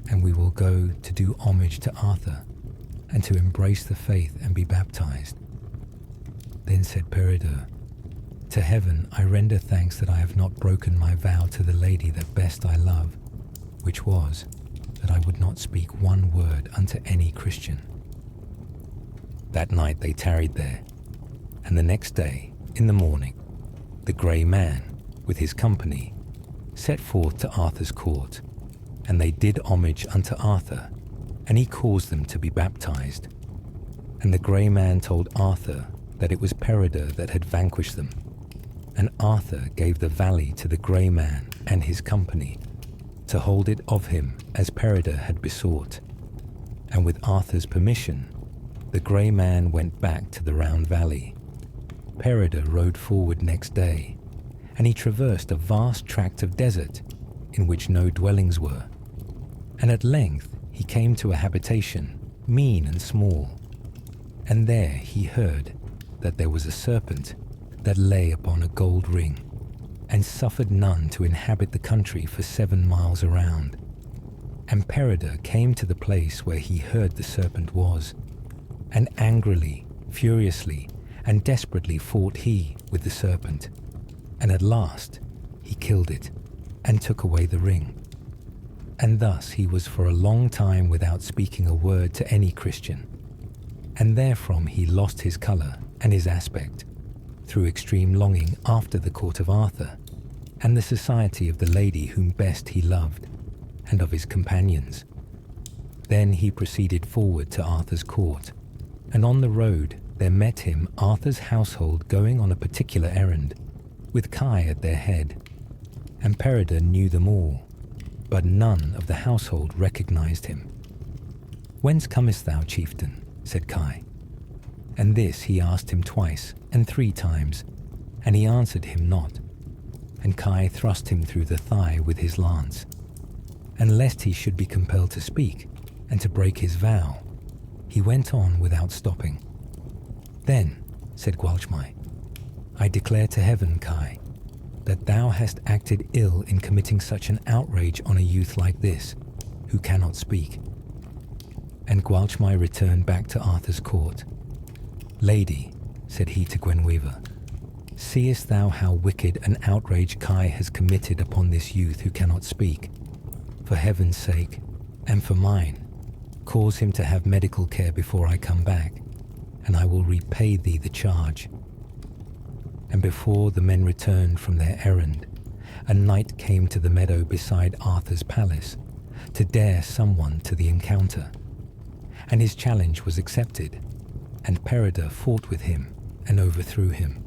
and we will go to do homage to Arthur, and to embrace the faith and be baptized." Then said Peredur, "To heaven I render thanks that I have not broken my vow to the lady that best I love, which was, that I would not speak one word unto any Christian." That night they tarried there, and the next day, in the morning, the grey man, with his company, set forth to Arthur's court, and they did homage unto Arthur, and he caused them to be baptized. And the grey man told Arthur that it was Peredur that had vanquished them, and Arthur gave the valley to the grey man and his company, to hold it of him as Peredur had besought. And with Arthur's permission, the grey man went back to the round valley. Peredur rode forward next day, and he traversed a vast tract of desert, in which no dwellings were. And at length he came to a habitation, mean and small, and there he heard that there was a serpent that lay upon a gold ring, and suffered none to inhabit the country for 7 miles around. And Peredur came to the place where he heard the serpent was, and angrily, furiously, and desperately fought he with the serpent, and at last he killed it, and took away the ring. And thus he was for a long time without speaking a word to any Christian, and therefrom he lost his colour and his aspect, through extreme longing after the court of Arthur, and the society of the lady whom best he loved, and of his companions. Then he proceeded forward to Arthur's court, and on the road there met him Arthur's household going on a particular errand, with Kai at their head. And Peredur knew them all, but none of the household recognized him. "Whence comest thou, chieftain?" said Kai. And this he asked him 2 and 3 times, and he answered him not. And Kai thrust him through the thigh with his lance. And lest he should be compelled to speak, and to break his vow, he went on without stopping. Then said Gwalchmai. "I declare to heaven, Kai, that thou hast acted ill in committing such an outrage on a youth like this, who cannot speak." And Gwalchmai returned back to Arthur's court. "Lady," said he to Gwenwyver, "seest thou how wicked an outrage Kai has committed upon this youth who cannot speak? For heaven's sake, and for mine, cause him to have medical care before I come back, and I will repay thee the charge." And before the men returned from their errand, a knight came to the meadow beside Arthur's palace to dare someone to the encounter. And his challenge was accepted, and Peredur fought with him and overthrew him.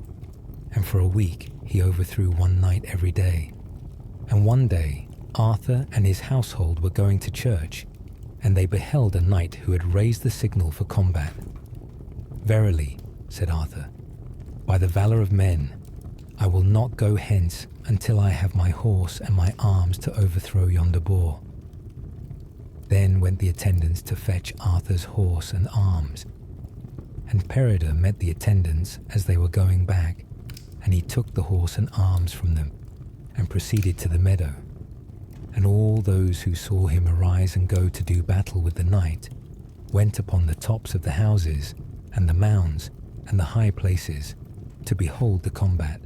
And for a week he overthrew one knight every day. And one day Arthur and his household were going to church, and they beheld a knight who had raised the signal for combat. "Verily," said Arthur, "by the valor of men, I will not go hence until I have my horse and my arms to overthrow yonder boar." Then went the attendants to fetch Arthur's horse and arms. And Peredur met the attendants as they were going back, and he took the horse and arms from them, and proceeded to the meadow. And all those who saw him arise and go to do battle with the knight went upon the tops of the houses, and the mounds, and the high places, to behold the combat.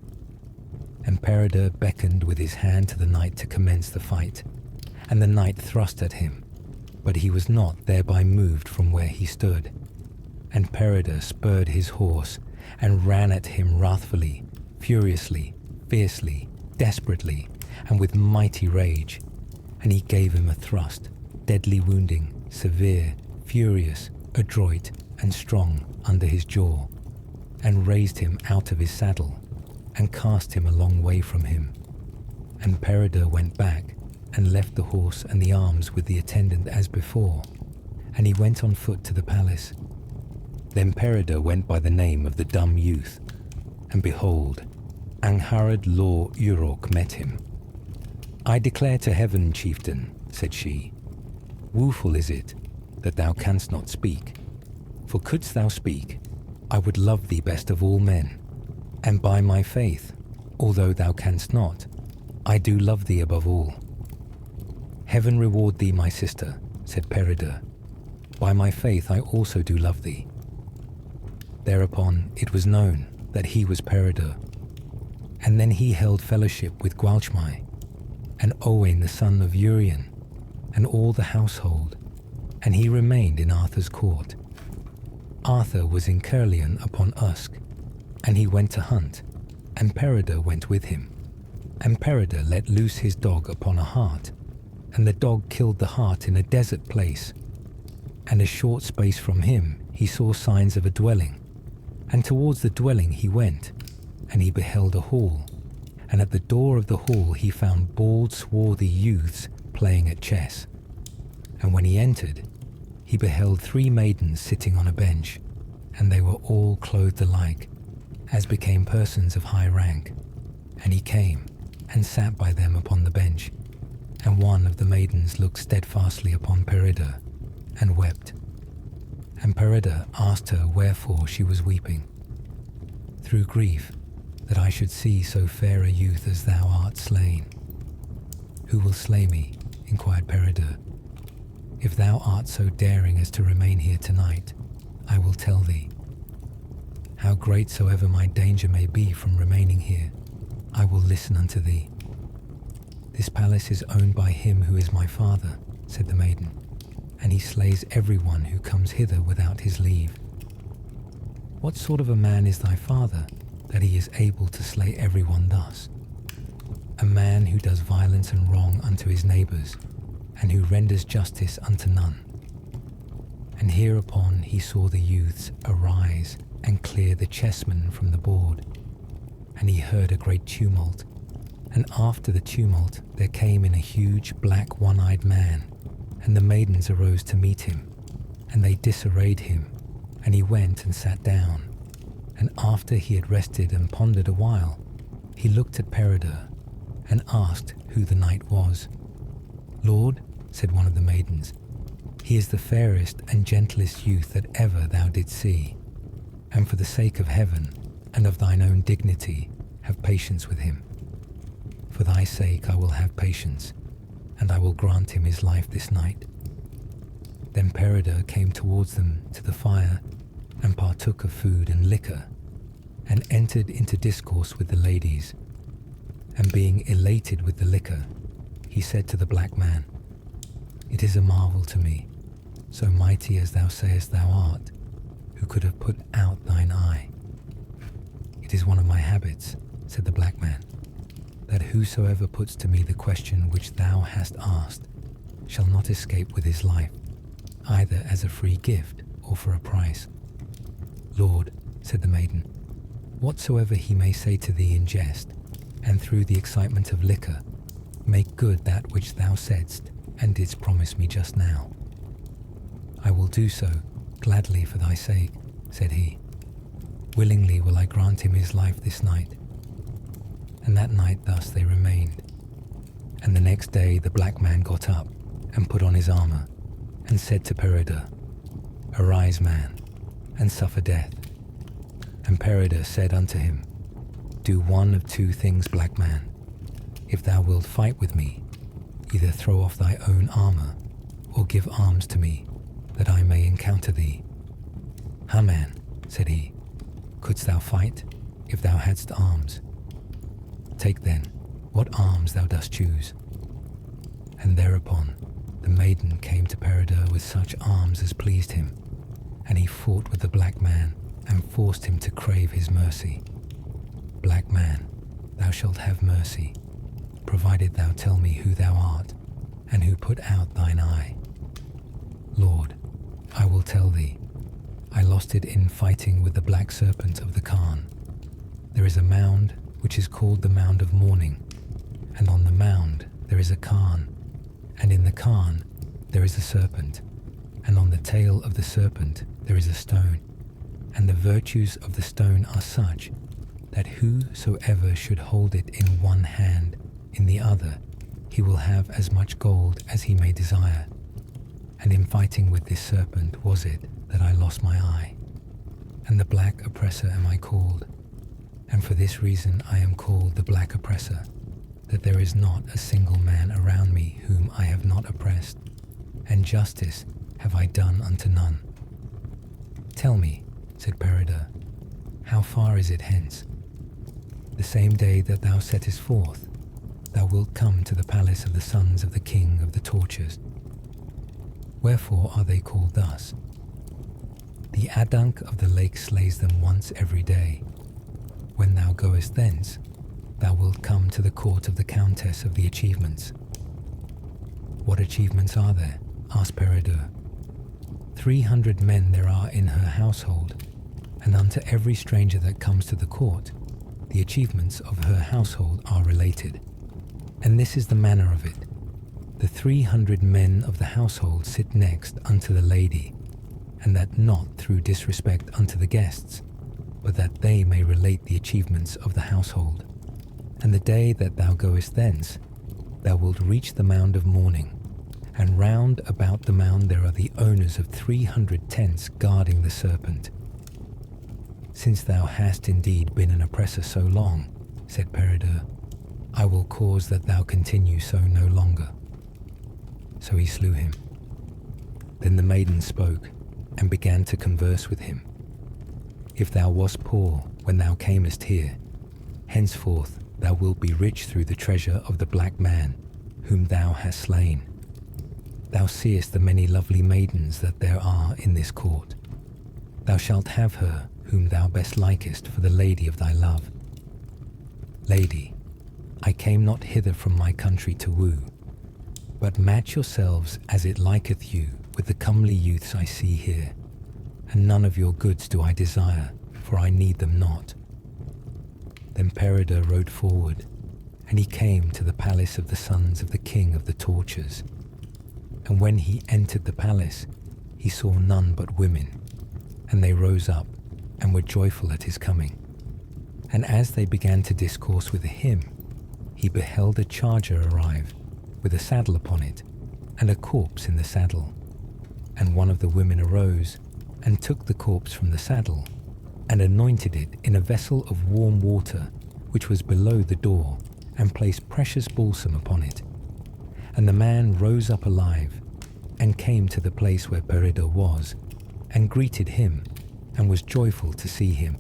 And Peredur beckoned with his hand to the knight to commence the fight, and the knight thrust at him, but he was not thereby moved from where he stood. And Peredur spurred his horse, and ran at him wrathfully, furiously, fiercely, desperately, and with mighty rage. And he gave him a thrust, deadly wounding, severe, furious, adroit, and strong under his jaw, and raised him out of his saddle, and cast him a long way from him. And Peredur went back, and left the horse and the arms with the attendant as before, and he went on foot to the palace. Then Peredur went by the name of the dumb youth, and behold, Angharad Law Evrawc met him. "I declare to heaven, chieftain," said she, "woeful is it that thou canst not speak. For couldst thou speak, I would love thee best of all men, and by my faith, although thou canst not, I do love thee above all." "Heaven reward thee, my sister," said Peredur. "By my faith I also do love thee." Thereupon it was known that he was Peredur, and then he held fellowship with Gwalchmai, and Owain the son of Urien, and all the household, and he remained in Arthur's court. Arthur was in Caerleon upon Usk, and he went to hunt, and Peredur went with him. And Peredur let loose his dog upon a hart, and the dog killed the hart in a desert place. And a short space from him he saw signs of a dwelling, and towards the dwelling he went, and he beheld a hall, and at the door of the hall he found bald, swarthy youths playing at chess. And when he entered, he beheld 3 maidens sitting on a bench, and they were all clothed alike, as became persons of high rank. And he came, and sat by them upon the bench, and one of the maidens looked steadfastly upon Peredur, and wept. And Peredur asked her wherefore she was weeping. "Through grief, that I should see so fair a youth as thou art slain." "Who will slay me?" inquired Peredur. "If thou art so daring as to remain here tonight, I will tell thee. How great soever my danger may be from remaining here, I will listen unto thee." "This palace is owned by him who is my father," said the maiden, "and he slays everyone who comes hither without his leave." "What sort of a man is thy father, that he is able to slay everyone thus?" "A man who does violence and wrong unto his neighbours, and who renders justice unto none." And hereupon he saw the youths arise and clear the chessmen from the board. And he heard a great tumult, and after the tumult there came in a huge black one-eyed man, and the maidens arose to meet him, and they disarrayed him, and he went and sat down. And after he had rested and pondered a while, he looked at Peredur, and asked who the knight was. "Lord," said one of the maidens, "he is the fairest and gentlest youth that ever thou didst see." and for the sake of heaven and of thine own dignity, have patience with him. For thy sake I will have patience, and I will grant him his life this night." Then Peredur came towards them to the fire, and partook of food and liquor, and entered into discourse with the ladies. And being elated with the liquor, he said to the black man, "It is a marvel to me, so mighty as thou sayest thou art, who could have put out thine eye?" "It is one of my habits," said the black man, "that whosoever puts to me the question which thou hast asked shall not escape with his life, either as a free gift or for a price." "Lord," said the maiden, "whatsoever he may say to thee in jest, and through the excitement of liquor, make good that which thou saidst and didst promise me just now." "I will do so, gladly for thy sake," said he. "Willingly will I grant him his life this night." And that night thus they remained. And the next day the black man got up and put on his armour, and said to Peredur, "Arise, man, and suffer death." And Peredur said unto him, "Do one of two things, black man. If thou wilt fight with me, either throw off thy own armour, or give arms to me, that I may encounter thee." "Ha, man," said he, "couldst thou fight, if thou hadst arms? Take then what arms thou dost choose." And thereupon the maiden came to Peredur with such arms as pleased him, and he fought with the black man, and forced him to crave his mercy. "Black man, thou shalt have mercy, provided thou tell me who thou art, and who put out thine eye." "Lord, I will tell thee. I lost it in fighting with the black serpent of the Khan. There is a mound which is called the Mound of Mourning, and on the mound there is a Khan, and in the Khan there is a serpent, and on the tail of the serpent there is a stone, and the virtues of the stone are such that whosoever should hold it in one hand, in the other he will have as much gold as he may desire. And in fighting with this serpent was it that I lost my eye. And the black oppressor am I called, and for this reason I am called the black oppressor, that there is not a single man around me whom I have not oppressed, and justice have I done unto none." "Tell me," said Peredur, "how far is it hence?" "The same day that thou settest forth, thou wilt come to the palace of the sons of the king of the tortures." "Wherefore are they called thus?" "The adunk of the lake slays them once every day. When thou goest thence, thou wilt come to the court of the Countess of the Achievements." "What achievements are there?" asked Peredur. 300 men there are in her household, and unto every stranger that comes to the court, the achievements of her household are related. And this is the manner of it. The 300 men of the household sit next unto the lady, and that not through disrespect unto the guests, but that they may relate the achievements of the household. And the day that thou goest thence, thou wilt reach the Mound of Mourning, and round about the mound there are the owners of 300 tents guarding the serpent. "Since thou hast indeed been an oppressor so long," said Peredur, "I will cause that thou continue so no longer." So he slew him. Then the maiden spoke, and began to converse with him. "If thou wast poor when thou camest here, henceforth thou wilt be rich through the treasure of the black man, whom thou hast slain. Thou seest the many lovely maidens that there are in this court. Thou shalt have her whom thou best likest for the lady of thy love. Lady, I came not hither from my country to woo, but match yourselves as it liketh you with the comely youths I see here, and none of your goods do I desire, for I need them not." Then Peredur rode forward, and he came to the palace of the sons of the king of the tortures. And when he entered the palace, he saw none but women, and they rose up and were joyful at his coming. And as they began to discourse with him, he beheld a charger arrive, with a saddle upon it, and a corpse in the saddle. And one of the women arose, and took the corpse from the saddle, and anointed it in a vessel of warm water which was below the door, and placed precious balsam upon it. And the man rose up alive, and came to the place where Peredur was, and greeted him, and was joyful to see him.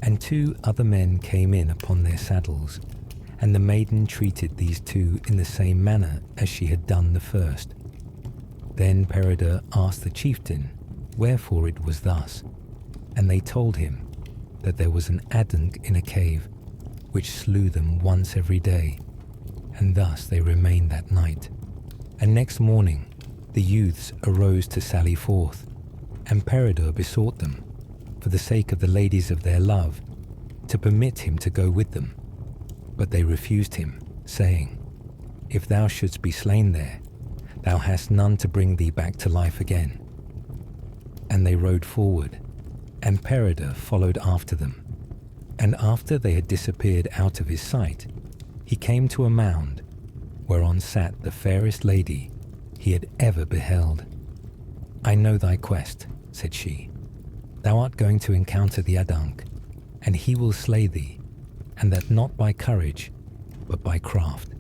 And 2 other men came in upon their saddles, and the maiden treated these 2 in the same manner as she had done the first. Then Peredur asked the chieftain wherefore it was thus, and they told him that there was an adunk in a cave, which slew them once every day, and thus they remained that night. And next morning the youths arose to sally forth, and Peredur besought them, for the sake of the ladies of their love, to permit him to go with them. But they refused him, saying, If thou shouldst be slain there, thou hast none to bring thee back to life again. And they rode forward, and Peredur followed after them. And after they had disappeared out of his sight, he came to a mound, whereon sat the fairest lady he had ever beheld. I know thy quest, said she. Thou art going to encounter the adunk, and he will slay thee, and that not by courage, but by craft.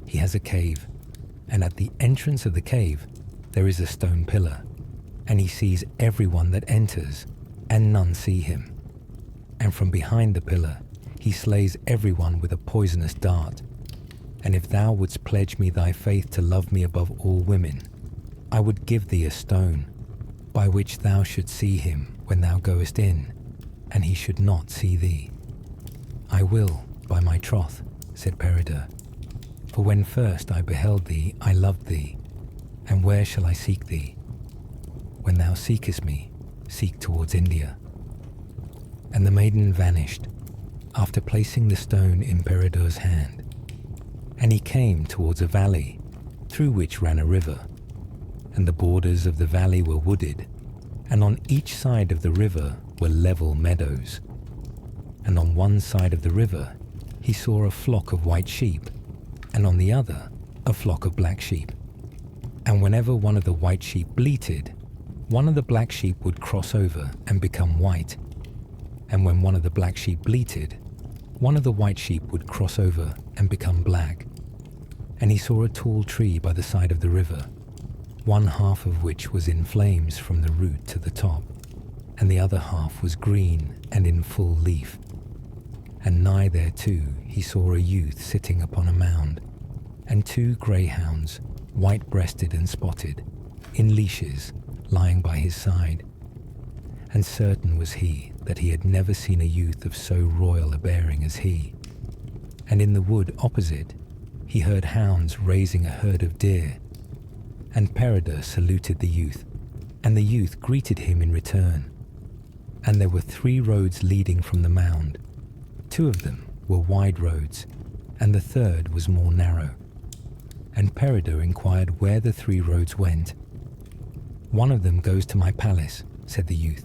He has a cave, and at the entrance of the cave there is a stone pillar, and he sees everyone that enters, and none see him. And from behind the pillar he slays everyone with a poisonous dart. And if thou wouldst pledge me thy faith to love me above all women, I would give thee a stone, by which thou shouldst see him when thou goest in, and he should not see thee. I will, by my troth, said Peredur, for when first I beheld thee I loved thee, and where shall I seek thee? When thou seekest me, seek towards India. And the maiden vanished, after placing the stone in Peredur's hand. And he came towards a valley, through which ran a river, and the borders of the valley were wooded, and on each side of the river were level meadows. And on one side of the river he saw a flock of white sheep, and on the other a flock of black sheep. And whenever one of the white sheep bleated, one of the black sheep would cross over and become white. And when one of the black sheep bleated, one of the white sheep would cross over and become black. And he saw a tall tree by the side of the river, one half of which was in flames from the root to the top, and the other half was green and in full leaf. And nigh thereto he saw a youth sitting upon a mound, and 2 greyhounds, white-breasted and spotted, in leashes, lying by his side. And certain was he that he had never seen a youth of so royal a bearing as he. And in the wood opposite he heard hounds raising a herd of deer. And Peredur saluted the youth, and the youth greeted him in return. And there were 3 roads leading from the mound. 2 of them were wide roads, and the third was more narrow. And Peredur inquired where the 3 roads went. One of them goes to my palace, said the youth,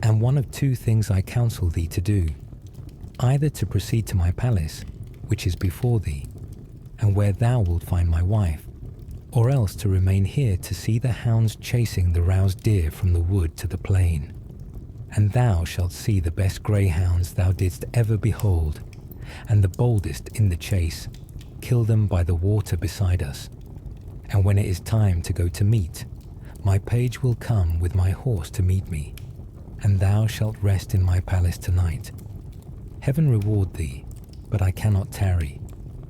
and one of 2 things I counsel thee to do, either to proceed to my palace, which is before thee, and where thou wilt find my wife, or else to remain here to see the hounds chasing the roused deer from the wood to the plain. And thou shalt see the best greyhounds thou didst ever behold, and the boldest in the chase. Kill them by the water beside us. And when it is time to go to meat, my page will come with my horse to meet me, and thou shalt rest in my palace tonight. Heaven reward thee, but I cannot tarry,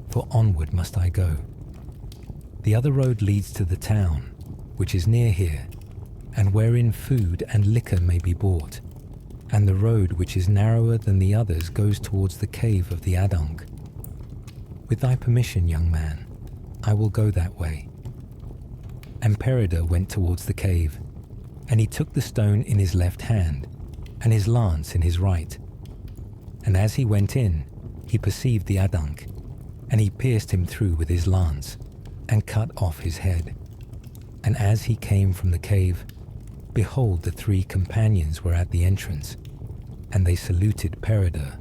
for onward must I go. The other road leads to the town, which is near here, and wherein food and liquor may be bought, and the road which is narrower than the others goes towards the cave of the adunk. With thy permission, young man, I will go that way. And Peredur went towards the cave, and he took the stone in his left hand, and his lance in his right. And as he went in, he perceived the adunk, and he pierced him through with his lance, and cut off his head. And as he came from the cave, behold, the 3 companions were at the entrance, and they saluted Peredur,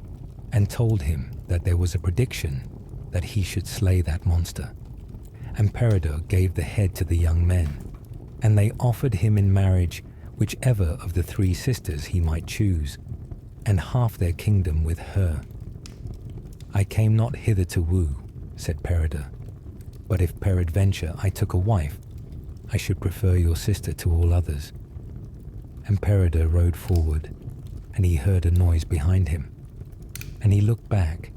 and told him that there was a prediction that he should slay that monster. And Peredur gave the head to the young men, and they offered him in marriage whichever of the 3 sisters he might choose, and half their kingdom with her. I came not hither to woo, said Peredur, but if peradventure I took a wife, I should prefer your sister to all others. And Peredur rode forward, and he heard a noise behind him. And he looked back,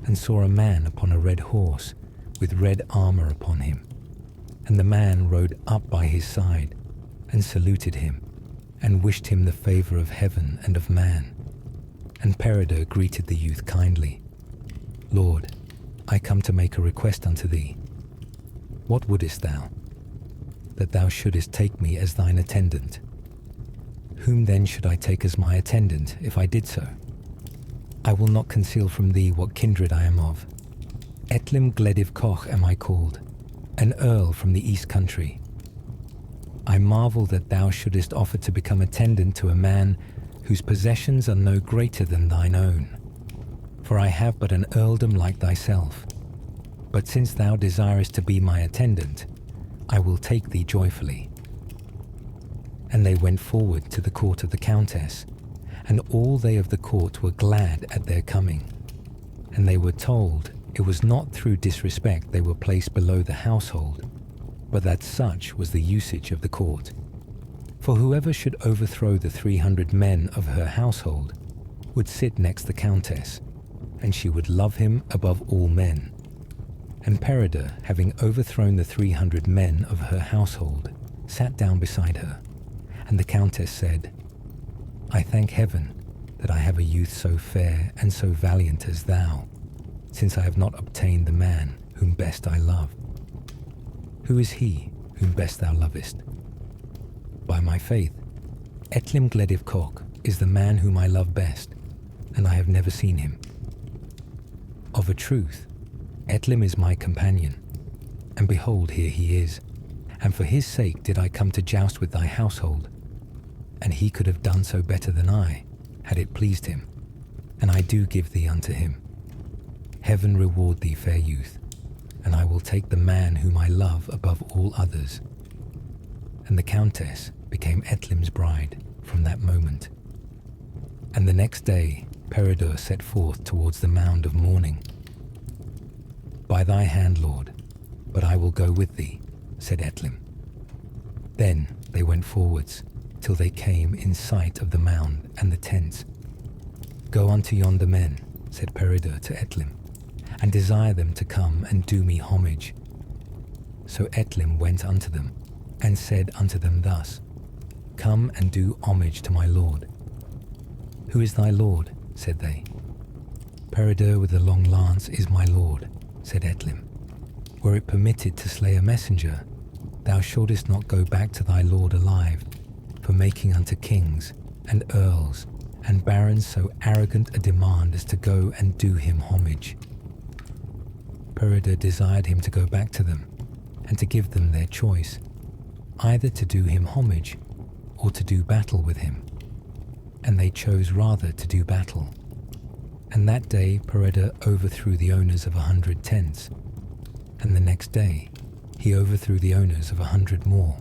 and saw a man upon a red horse, with red armour upon him. And the man rode up by his side, and saluted him, and wished him the favour of heaven and of man. And Peredur greeted the youth kindly. Lord, I come to make a request unto thee. What wouldest thou? That thou shouldest take me as thine attendant. Whom then should I take as my attendant if I did so? I will not conceal from thee what kindred I am of. Etlim Glediv Koch am I called, an earl from the east country. I marvel that thou shouldest offer to become attendant to a man whose possessions are no greater than thine own. For I have but an earldom like thyself. But since thou desirest to be my attendant, I will take thee joyfully. And they went forward to the court of the countess, and all they of the court were glad at their coming. And they were told it was not through disrespect they were placed below the household, but that such was the usage of the court. For whoever should overthrow the 300 men of her household would sit next the countess, and she would love him above all men. And Peredur, having overthrown the 300 men of her household, sat down beside her. And the countess said, I thank heaven that I have a youth so fair and so valiant as thou, since I have not obtained the man whom best I love. Who is he whom best thou lovest? By my faith, Etlim Glediv Koch is the man whom I love best, and I have never seen him. Of a truth, Etlim is my companion, and behold, here he is, and for his sake did I come to joust with thy household, and he could have done so better than I, had it pleased him, and I do give thee unto him. Heaven reward thee, fair youth, and I will take the man whom I love above all others. And the countess became Etlim's bride from that moment. And the next day Peredur set forth towards the mound of mourning. By thy hand, Lord, but I will go with thee, said Etlim. Then they went forwards, till they came in sight of the mound and the tents. Go unto yonder men, said Peredur to Etlim, and desire them to come and do me homage. So Etlim went unto them, and said unto them thus, Come and do homage to my lord. Who is thy lord? Said they. Peredur with the long lance is my lord, said Etlim. Were it permitted to slay a messenger, thou shouldest not go back to thy lord alive, for making unto kings and earls and barons so arrogant a demand as to go and do him homage. Peredur desired him to go back to them, and to give them their choice, either to do him homage or to do battle with him. And they chose rather to do battle. And that day Peredur overthrew the owners of 100 tents, and the next day he overthrew the owners of 100 more.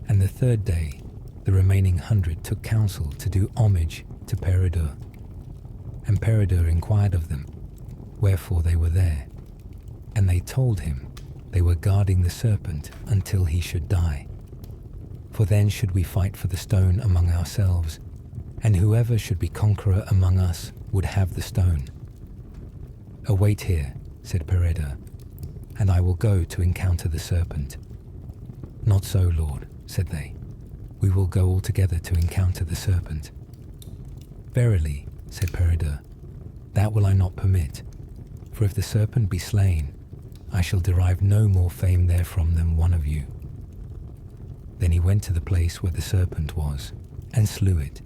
And the third day the remaining 100 took counsel to do homage to Peredur. And Peredur inquired of them wherefore they were there, and they told him they were guarding the serpent until he should die. For then should we fight for the stone among ourselves, and whoever should be conqueror among us would have the stone. Await here, said Peredur, and I will go to encounter the serpent. Not so, Lord, said they. We will go all together to encounter the serpent. Verily, said Peredur, that will I not permit, for if the serpent be slain, I shall derive no more fame therefrom than one of you. Then he went to the place where the serpent was, and slew it,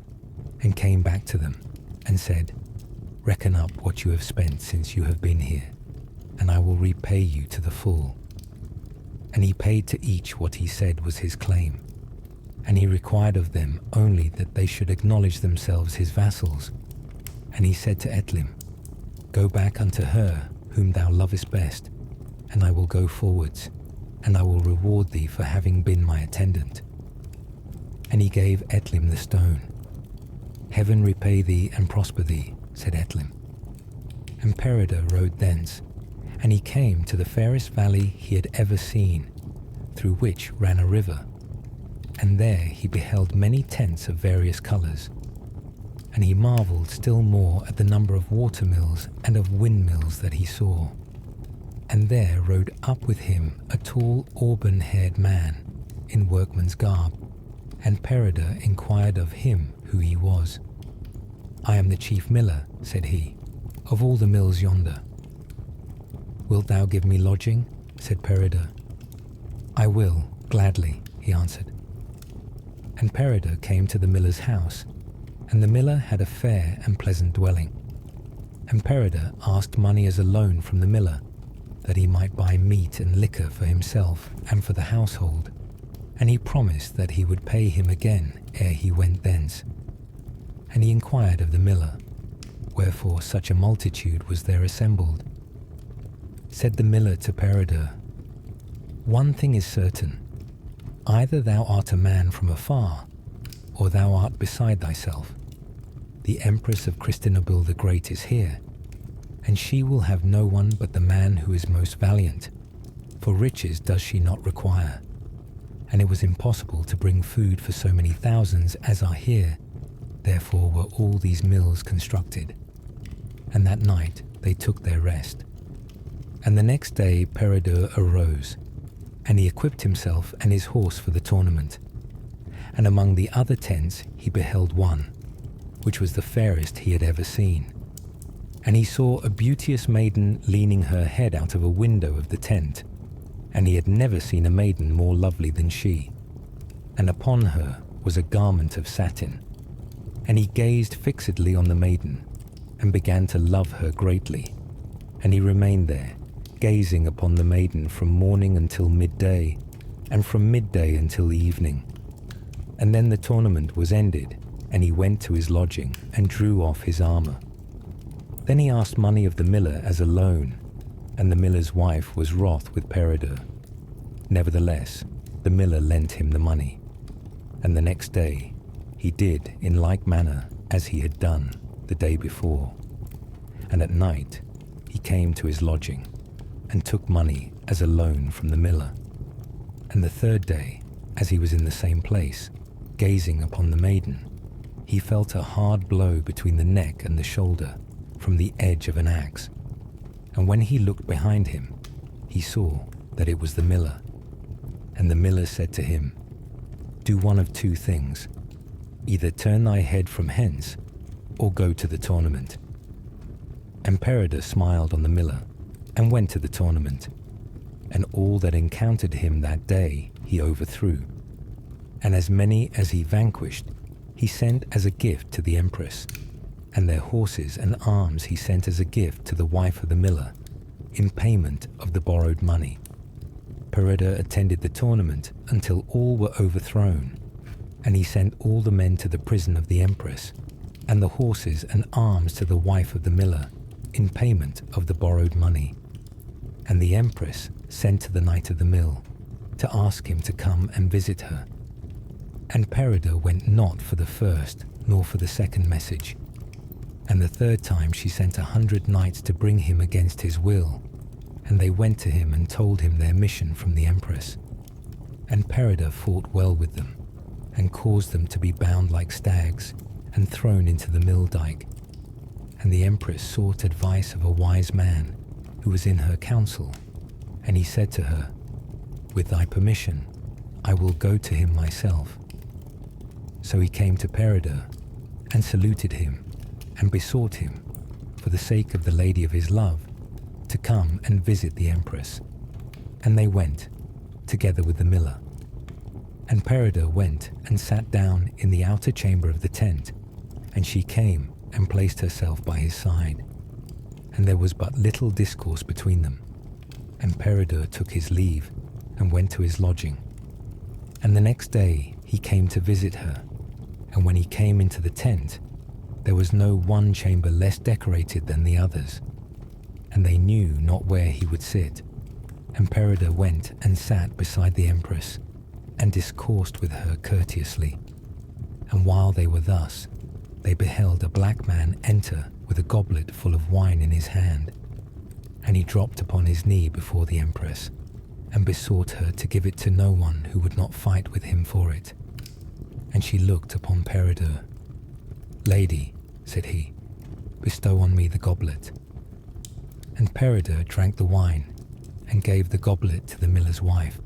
and came back to them, and said, Reckon up what you have spent since you have been here, and I will repay you to the full. And he paid to each what he said was his claim, and he required of them only that they should acknowledge themselves his vassals. And he said to Etlim, Go back unto her whom thou lovest best, and I will go forwards, and I will reward thee for having been my attendant. And he gave Etlim the stone. "Heaven repay thee and prosper thee," said Etlim. And Peredur rode thence, and he came to the fairest valley he had ever seen, through which ran a river. And there he beheld many tents of various colours, and he marvelled still more at the number of watermills and of windmills that he saw. And there rode up with him a tall auburn-haired man in workman's garb, and Peredur inquired of him who he was. "I am the chief miller," said he, "of all the mills yonder." "Wilt thou give me lodging?" said Peredur. "I will, gladly," he answered. And Peredur came to the miller's house, and the miller had a fair and pleasant dwelling. And Peredur asked money as a loan from the miller, that he might buy meat and liquor for himself and for the household, and he promised that he would pay him again ere he went thence. And he inquired of the miller, wherefore such a multitude was there assembled. Said the miller to Peredur, "One thing is certain, either thou art a man from afar, or thou art beside thyself. The Empress of Christinabil the Great is here, and she will have no one but the man who is most valiant, for riches does she not require. And it was impossible to bring food for so many thousands as are here, therefore were all these mills constructed." And that night they took their rest. And the next day Peredur arose, and he equipped himself and his horse for the tournament. And among the other tents he beheld one, which was the fairest he had ever seen. And he saw a beauteous maiden leaning her head out of a window of the tent, and he had never seen a maiden more lovely than she. And upon her was a garment of satin. And he gazed fixedly on the maiden, and began to love her greatly. And he remained there, gazing upon the maiden from morning until midday, and from midday until evening. And then the tournament was ended, and he went to his lodging, and drew off his armour. Then he asked money of the miller as a loan, and the miller's wife was wroth with Peredur. Nevertheless, the miller lent him the money. And the next day he did in like manner as he had done the day before. And at night he came to his lodging, and took money as a loan from the miller. And the third day, as he was in the same place, gazing upon the maiden, he felt a hard blow between the neck and the shoulder from the edge of an axe. And when he looked behind him, he saw that it was the miller. And the miller said to him, "Do one of two things. Either turn thy head from hence, or go to the tournament." And Peredur smiled on the miller, and went to the tournament. And all that encountered him that day he overthrew. And as many as he vanquished, he sent as a gift to the Empress. And their horses and arms he sent as a gift to the wife of the miller, in payment of the borrowed money. Peredur attended the tournament until all were overthrown, and he sent all the men to the prison of the Empress, and the horses and arms to the wife of the miller, in payment of the borrowed money. And the Empress sent to the knight of the mill, to ask him to come and visit her. And Peredur went not for the first nor for the second message. And the third time she sent 100 knights to bring him against his will, and they went to him and told him their mission from the Empress. And Peredur fought well with them, and caused them to be bound like stags, and thrown into the mill dike. And the Empress sought advice of a wise man, who was in her council, and he said to her, "With thy permission, I will go to him myself." So he came to Peredur, and saluted him, and besought him, for the sake of the lady of his love, to come and visit the Empress. And they went, together with the miller. And Peredur went and sat down in the outer chamber of the tent, and she came and placed herself by his side. And there was but little discourse between them. And Peredur took his leave, and went to his lodging. And the next day he came to visit her, and when he came into the tent, there was no one chamber less decorated than the others, and they knew not where he would sit. And Peredur went and sat beside the Empress, and discoursed with her courteously. And while they were thus, they beheld a black man enter with a goblet full of wine in his hand, and he dropped upon his knee before the Empress, and besought her to give it to no one who would not fight with him for it. And she looked upon Peredur. "Lady," said he, "bestow on me the goblet." And Peredur drank the wine, and gave the goblet to the miller's wife.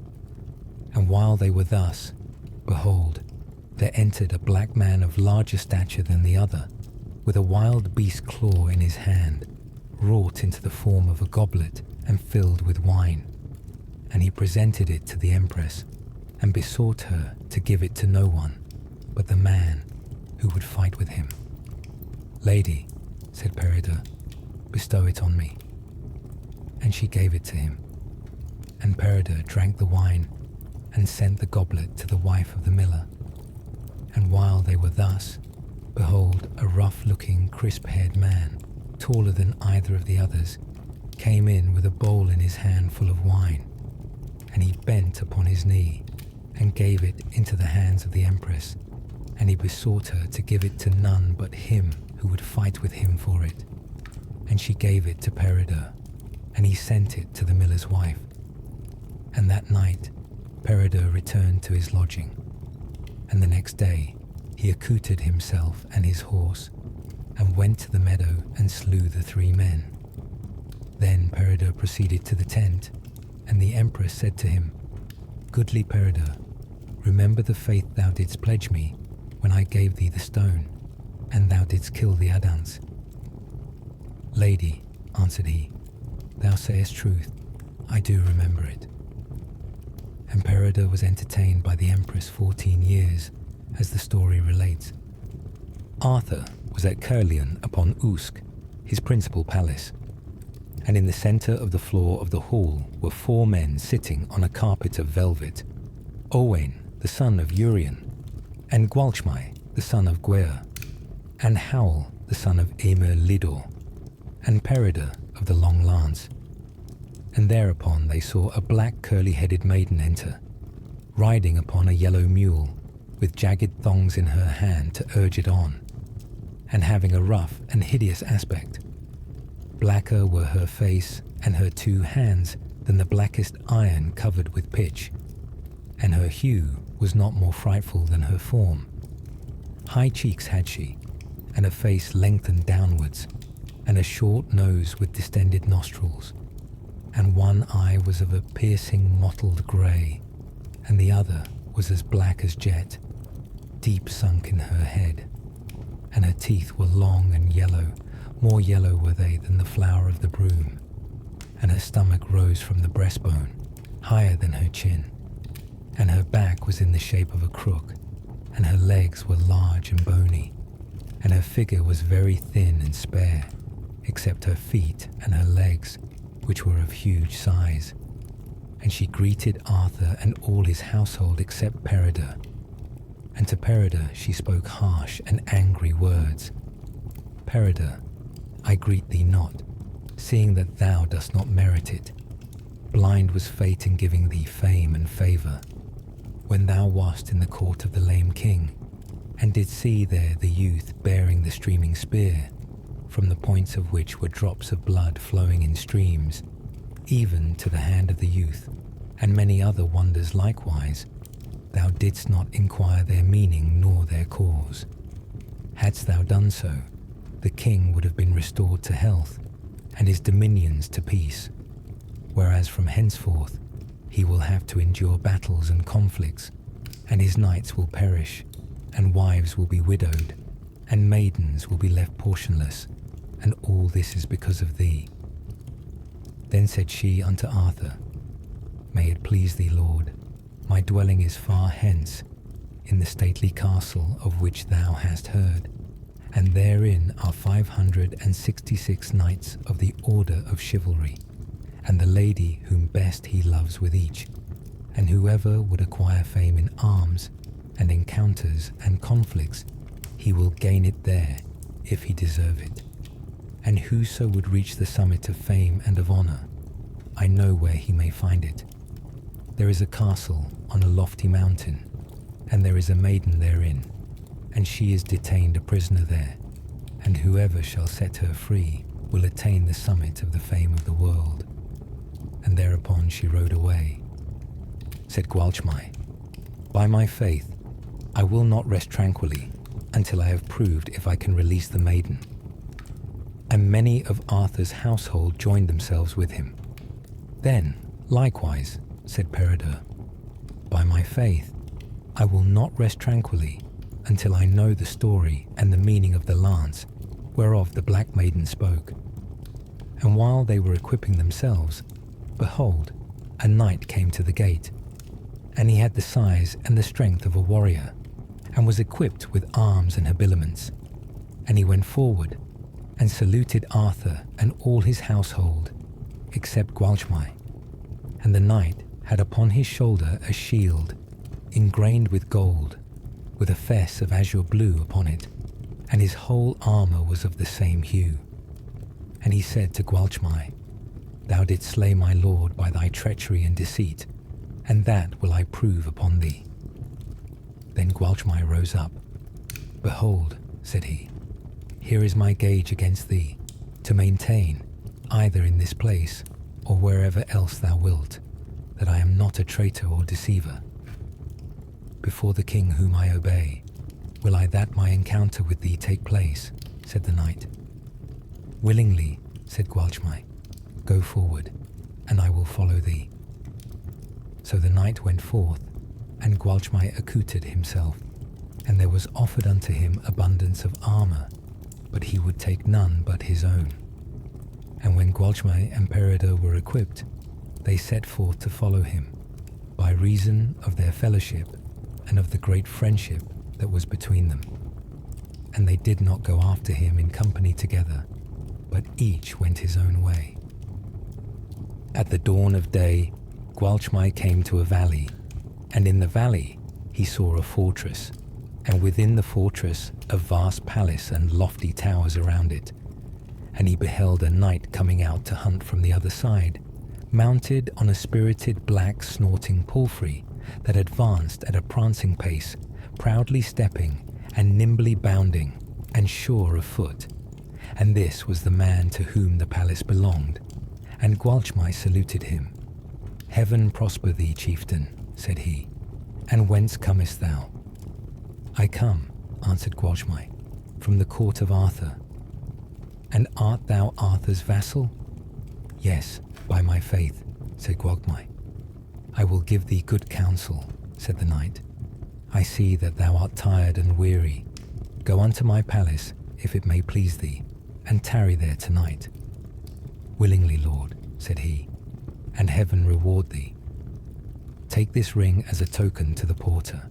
And while they were thus, behold, there entered a black man of larger stature than the other, with a wild beast claw in his hand, wrought into the form of a goblet and filled with wine. And he presented it to the Empress, and besought her to give it to no one but the man who would fight with him. "Lady," said Peredur, "bestow it on me." And she gave it to him. And Peredur drank the wine, and sent the goblet to the wife of the miller. And while they were thus, behold, a rough-looking, crisp-haired man, taller than either of the others, came in with a bowl in his hand full of wine. And he bent upon his knee, and gave it into the hands of the Empress, and he besought her to give it to none but him who would fight with him for it. And she gave it to Peredur, and he sent it to the miller's wife. And that night Peredur returned to his lodging, and the next day he accoutred himself and his horse, and went to the meadow and slew the 3 men. Then Peredur proceeded to the tent, and the Empress said to him, "Goodly Peredur, remember the faith thou didst pledge me when I gave thee the stone, and thou didst kill the Adans." "Lady," answered he, "thou sayest truth, I do remember it." And Peredur was entertained by the Empress 14 years, as the story relates. Arthur was at Caerleon upon Usk, his principal palace, and in the centre of the floor of the hall were 4 men sitting on a carpet of velvet: Owain, the son of Urien, and Gwalchmai, the son of Gwer, and Howl, the son of Emer Lidor, and Peredur of the long lance. And thereupon they saw a black curly-headed maiden enter, riding upon a yellow mule, with jagged thongs in her hand to urge it on, and having a rough and hideous aspect. Blacker were her face and her 2 hands than the blackest iron covered with pitch, and her hue was not more frightful than her form. High cheeks had she, and a face lengthened downwards, and a short nose with distended nostrils, and one eye was of a piercing mottled grey, and the other was as black as jet, deep sunk in her head, and her teeth were long and yellow, more yellow were they than the flower of the broom, and her stomach rose from the breastbone, higher than her chin, and her back was in the shape of a crook, and her legs were large and bony, and her figure was very thin and spare, except her feet and her legs, which were of huge size. And she greeted Arthur and all his household except Peredur. And to Peredur she spoke harsh and angry words. "Peredur, I greet thee not, seeing that thou dost not merit it. Blind was fate in giving thee fame and favour. When thou wast in the court of the lame king, and did see there the youth bearing the streaming spear, from the points of which were drops of blood flowing in streams, even to the hand of the youth, and many other wonders likewise, thou didst not inquire their meaning nor their cause. Hadst thou done so, the king would have been restored to health, and his dominions to peace, whereas from henceforth he will have to endure battles and conflicts, and his knights will perish, and wives will be widowed, and maidens will be left portionless, and all this is because of thee." Then said she unto Arthur, "May it please thee, Lord, my dwelling is far hence, in the stately castle of which thou hast heard, and therein are 566 knights of the order of chivalry, and the lady whom best he loves with each, and whoever would acquire fame in arms, and encounters and conflicts, he will gain it there, if he deserve it. And whoso would reach the summit of fame and of honour, I know where he may find it. There is a castle on a lofty mountain, and there is a maiden therein, and she is detained a prisoner there, and whoever shall set her free will attain the summit of the fame of the world. And thereupon she rode away. Said Gwalchmai, by my faith, I will not rest tranquilly until I have proved if I can release the maiden. And many of Arthur's household joined themselves with him. Then, likewise, said Peredur, by my faith, I will not rest tranquilly until I know the story and the meaning of the lance whereof the Black Maiden spoke. And while they were equipping themselves, behold, a knight came to the gate, and he had the size and the strength of a warrior, and was equipped with arms and habiliments. And he went forward, and saluted Arthur and all his household, except Gwalchmai. And the knight had upon his shoulder a shield, ingrained with gold, with a fess of azure blue upon it, and his whole armour was of the same hue. And he said to Gwalchmai, Thou didst slay my lord by thy treachery and deceit, and that will I prove upon thee. Then Gwalchmai rose up. Behold, said he, here is my gage against thee, to maintain, either in this place or wherever else thou wilt, that I am not a traitor or deceiver. Before the king whom I obey, will I that my encounter with thee take place, said the knight. Willingly, said Gwalchmai, go forward, and I will follow thee. So the knight went forth, and Gwalchmai accoutred himself, and there was offered unto him abundance of armour, but he would take none but his own. And when Gwalchmai and Peredur were equipped, they set forth to follow him, by reason of their fellowship and of the great friendship that was between them. And they did not go after him in company together, but each went his own way. At the dawn of day, Gwalchmai came to a valley, and in the valley he saw a fortress, and within the fortress a vast palace and lofty towers around it. And he beheld a knight coming out to hunt from the other side, mounted on a spirited black snorting palfrey that advanced at a prancing pace, proudly stepping and nimbly bounding, and sure of foot. And this was the man to whom the palace belonged. And Gwalchmai saluted him. Heaven prosper thee, chieftain, said he. And whence comest thou? I come, answered Gwalchmai, from the court of Arthur. And art thou Arthur's vassal? Yes, by my faith, said Gwalchmai. I will give thee good counsel, said the knight. I see that thou art tired and weary. Go unto my palace, if it may please thee, and tarry there tonight. Willingly, lord, said he, and heaven reward thee. Take this ring as a token to the porter,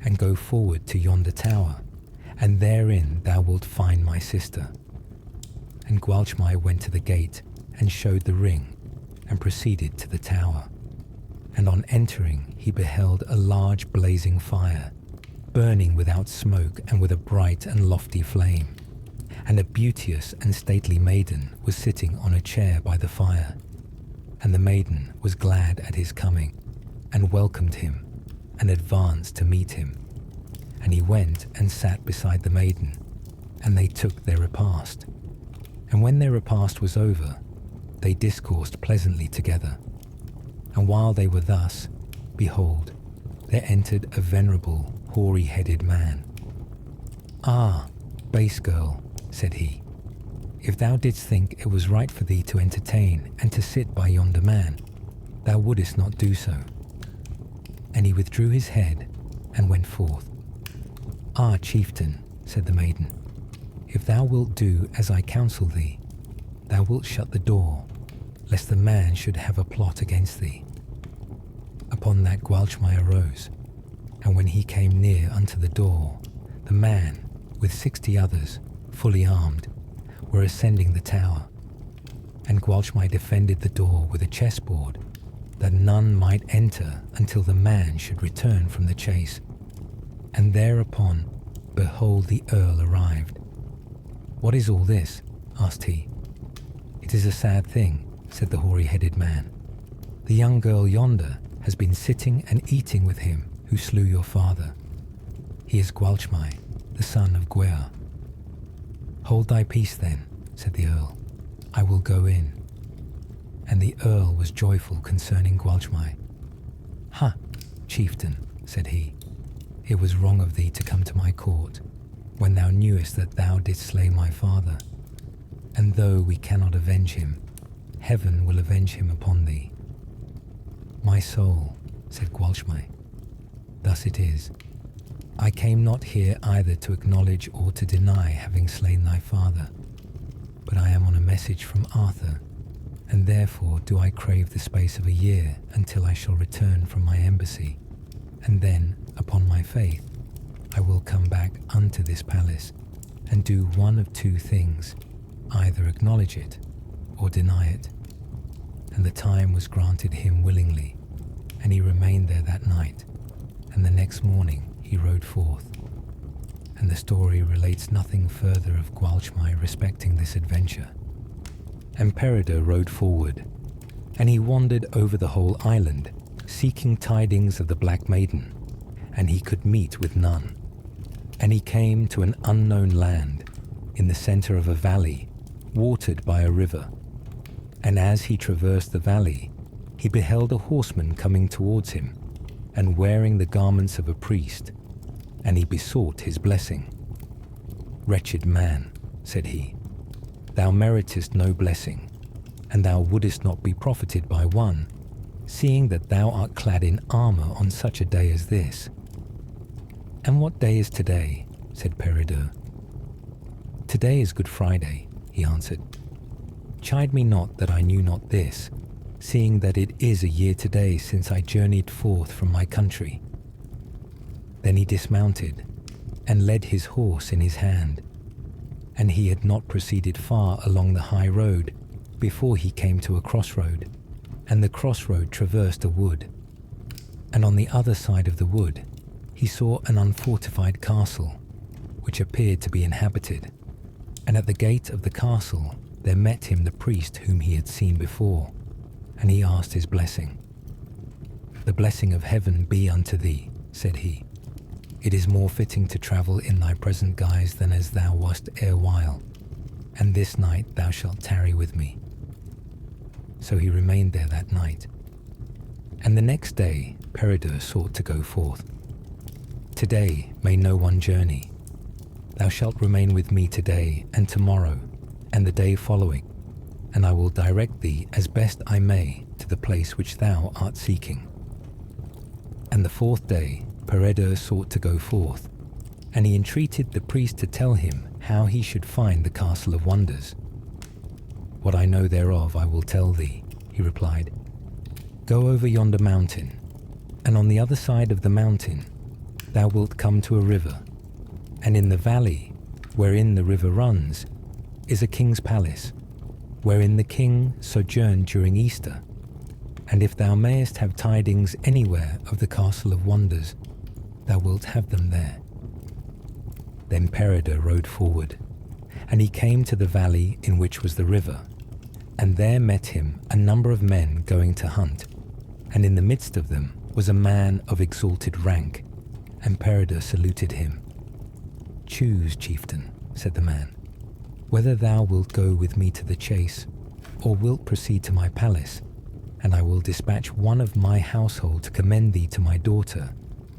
and go forward to yonder tower, and therein thou wilt find my sister. And Gwalchmai went to the gate, and showed the ring, and proceeded to the tower. And on entering he beheld a large blazing fire, burning without smoke and with a bright and lofty flame. And a beauteous and stately maiden was sitting on a chair by the fire. And the maiden was glad at his coming, and welcomed him, and advanced to meet him. And he went and sat beside the maiden, and they took their repast. And when their repast was over, they discoursed pleasantly together. And while they were thus, behold, there entered a venerable, hoary-headed man. Ah, base girl, said he, if thou didst think it was right for thee to entertain and to sit by yonder man, thou wouldest not do so. And he withdrew his head and went forth. Ah, chieftain, said the maiden, if thou wilt do as I counsel thee, thou wilt shut the door, lest the man should have a plot against thee. Upon that Gwalchmai arose, and when he came near unto the door, the man, with 60 others, fully armed, were ascending the tower. And Gwalchmai defended the door with a chessboard, that none might enter until the man should return from the chase. And thereupon, behold, the earl arrived. What is all this? Asked he. It is a sad thing, said the hoary-headed man. The young girl yonder has been sitting and eating with him who slew your father. He is Gwalchmai, the the son of Gwer. "Hold thy peace then," said the earl. "I will go in." And the earl was joyful concerning Gwalchmai. "Ha, chieftain," said he, "it was wrong of thee to come to my court, when thou knewest that thou didst slay my father. And though we cannot avenge him, heaven will avenge him upon thee." "My soul," said Gwalchmai, "thus it is. I came not here either to acknowledge or to deny having slain thy father, but I am on a message from Arthur, and therefore do I crave the space of a year until I shall return from my embassy, and then, upon my faith, I will come back unto this palace, and do one of two things, either acknowledge it or deny it." And the time was granted him willingly, and he remained there that night, and the next morning he rode forth. And the story relates nothing further of Gwalchmai respecting this adventure. And Peredur rode forward, and he wandered over the whole island, seeking tidings of the Black Maiden, and he could meet with none. And he came to an unknown land, in the center of a valley, watered by a river. And as he traversed the valley, he beheld a horseman coming towards him, and wearing the garments of a priest, and he besought his blessing. "Wretched man," said he, "thou meritest no blessing, and thou wouldest not be profited by one, seeing that thou art clad in armor on such a day as this." "And what day is today?" said Peredur. "Today is Good Friday," he answered. "Chide me not that I knew not this, seeing that it is a year today since I journeyed forth from my country." Then he dismounted, and led his horse in his hand, and he had not proceeded far along the high road before he came to a crossroad, and the crossroad traversed a wood. And on the other side of the wood he saw an unfortified castle, which appeared to be inhabited, and at the gate of the castle there met him the priest whom he had seen before, and he asked his blessing. "The blessing of heaven be unto thee," said he. "It is more fitting to travel in thy present guise than as thou wast erewhile, and this night thou shalt tarry with me." So he remained there that night. And the next day Peredur sought to go forth. "Today may no one journey. Thou shalt remain with me today and tomorrow and the day following, and I will direct thee as best I may to the place which thou art seeking." And the fourth day Peredur sought to go forth, and he entreated the priest to tell him how he should find the Castle of Wonders. "What I know thereof I will tell thee," he replied. "Go over yonder mountain, and on the other side of the mountain thou wilt come to a river, and in the valley wherein the river runs is a king's palace, wherein the king sojourned during Easter. And if thou mayest have tidings anywhere of the Castle of Wonders, thou wilt have them there." Then Peredur rode forward, and he came to the valley in which was the river, and there met him a number of men going to hunt, and in the midst of them was a man of exalted rank, and Peredur saluted him. "Choose, chieftain," said the man, "whether thou wilt go with me to the chase, or wilt proceed to my palace, and I will dispatch one of my household to commend thee to my daughter,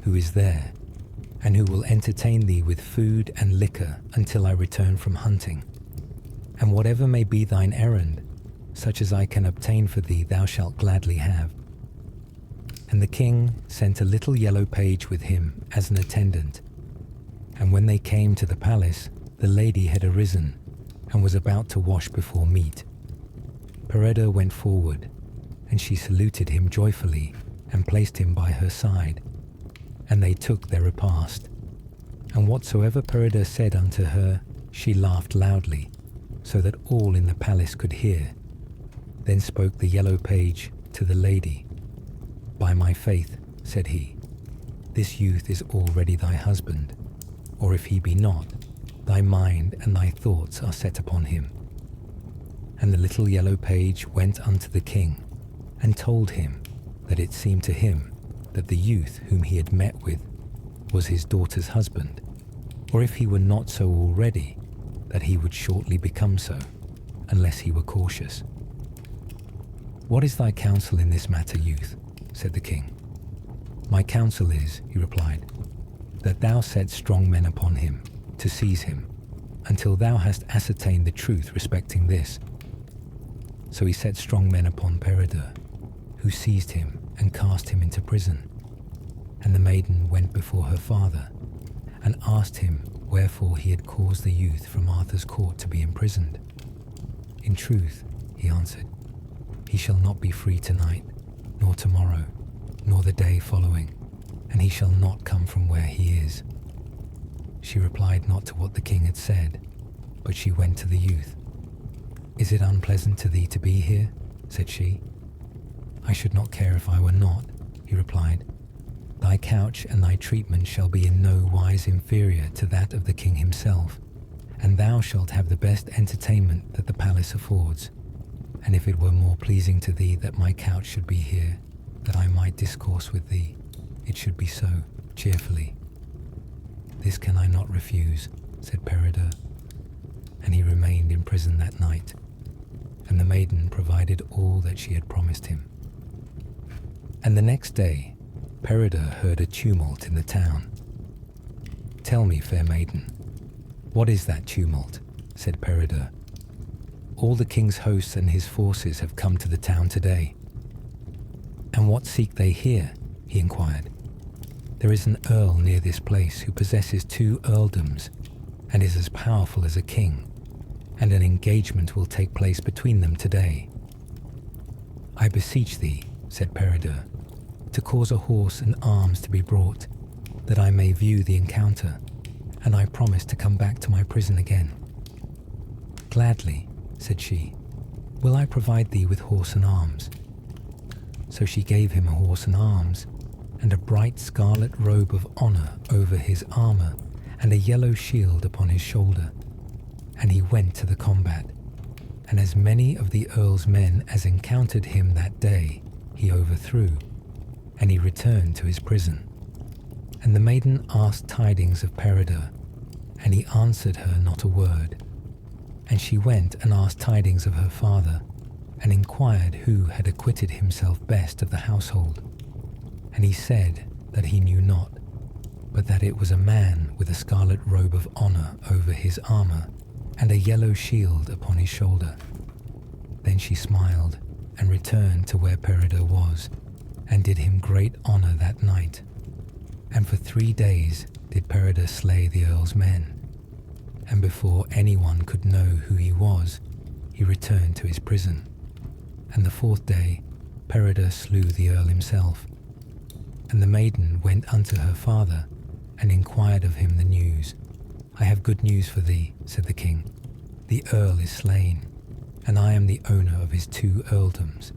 who is there, and who will entertain thee with food and liquor until I return from hunting. And whatever may be thine errand, such as I can obtain for thee thou shalt gladly have." And the king sent a little yellow page with him as an attendant. And when they came to the palace, the lady had arisen, and was about to wash before meat. Peredur went forward, and she saluted him joyfully, and placed him by her side. And they took their repast. And whatsoever Peredur said unto her, she laughed loudly, so that all in the palace could hear. Then spoke the yellow page to the lady. "By my faith," said he, "this youth is already thy husband, or if he be not, thy mind and thy thoughts are set upon him." And the little yellow page went unto the king, and told him that it seemed to him that the youth whom he had met with was his daughter's husband. or if he were not so already, that he would shortly become so, unless he were cautious. "What is thy counsel in this matter, youth?" said the king. "My counsel is," he replied, "that thou set strong men upon him, to seize him, until thou hast ascertained the truth respecting this." So he set strong men upon Peredur, who seized him and cast him into prison. And the maiden went before her father, and asked him wherefore he had caused the youth from Arthur's court to be imprisoned. "In truth," he answered, "he shall not be free tonight, nor tomorrow, nor the day following, and he shall not come from where he is." She replied not to what the king had said, but she went to the youth. "Is it unpleasant to thee to be here?" said she. "I should not care if I were not," he replied. "Thy couch and thy treatment shall be in no wise inferior to that of the king himself, and thou shalt have the best entertainment that the palace affords. And if it were more pleasing to thee that my couch should be here, that I might discourse with thee, it should be so, cheerfully." "This can I not refuse," said Peredur, and he remained in prison that night, and the maiden provided all that she had promised him. And the next day, Peredur heard a tumult in the town. "Tell me, fair maiden, what is that tumult?" said Peredur. "All the king's hosts and his forces have come to the town today." "And what seek they here?" he inquired. "There is an earl near this place who possesses 2 earldoms and is as powerful as a king, and an engagement will take place between them today." "I beseech thee," said Peredur, "to cause a horse and arms to be brought, that I may view the encounter, and I promise to come back to my prison again." "Gladly," said she, "will I provide thee with horse and arms." So she gave him a horse and arms, and a bright scarlet robe of honor over his armor, and a yellow shield upon his shoulder. And he went to the combat, and as many of the earl's men as encountered him that day he overthrew, and he returned to his prison. And the maiden asked tidings of Peredur, and he answered her not a word. And she went and asked tidings of her father, and inquired who had acquitted himself best of the household. And he said that he knew not, but that it was a man with a scarlet robe of honor over his armor, and a yellow shield upon his shoulder. Then she smiled, and returned to where Peredur was, and did him great honor that night. And for 3 days did Peredur slay the earl's men. And before anyone could know who he was, he returned to his prison. And the 4th day Peredur slew the earl himself. And the maiden went unto her father, and inquired of him the news. "I have good news for thee," said the king. "The earl is slain, and I am the owner of his 2 earldoms.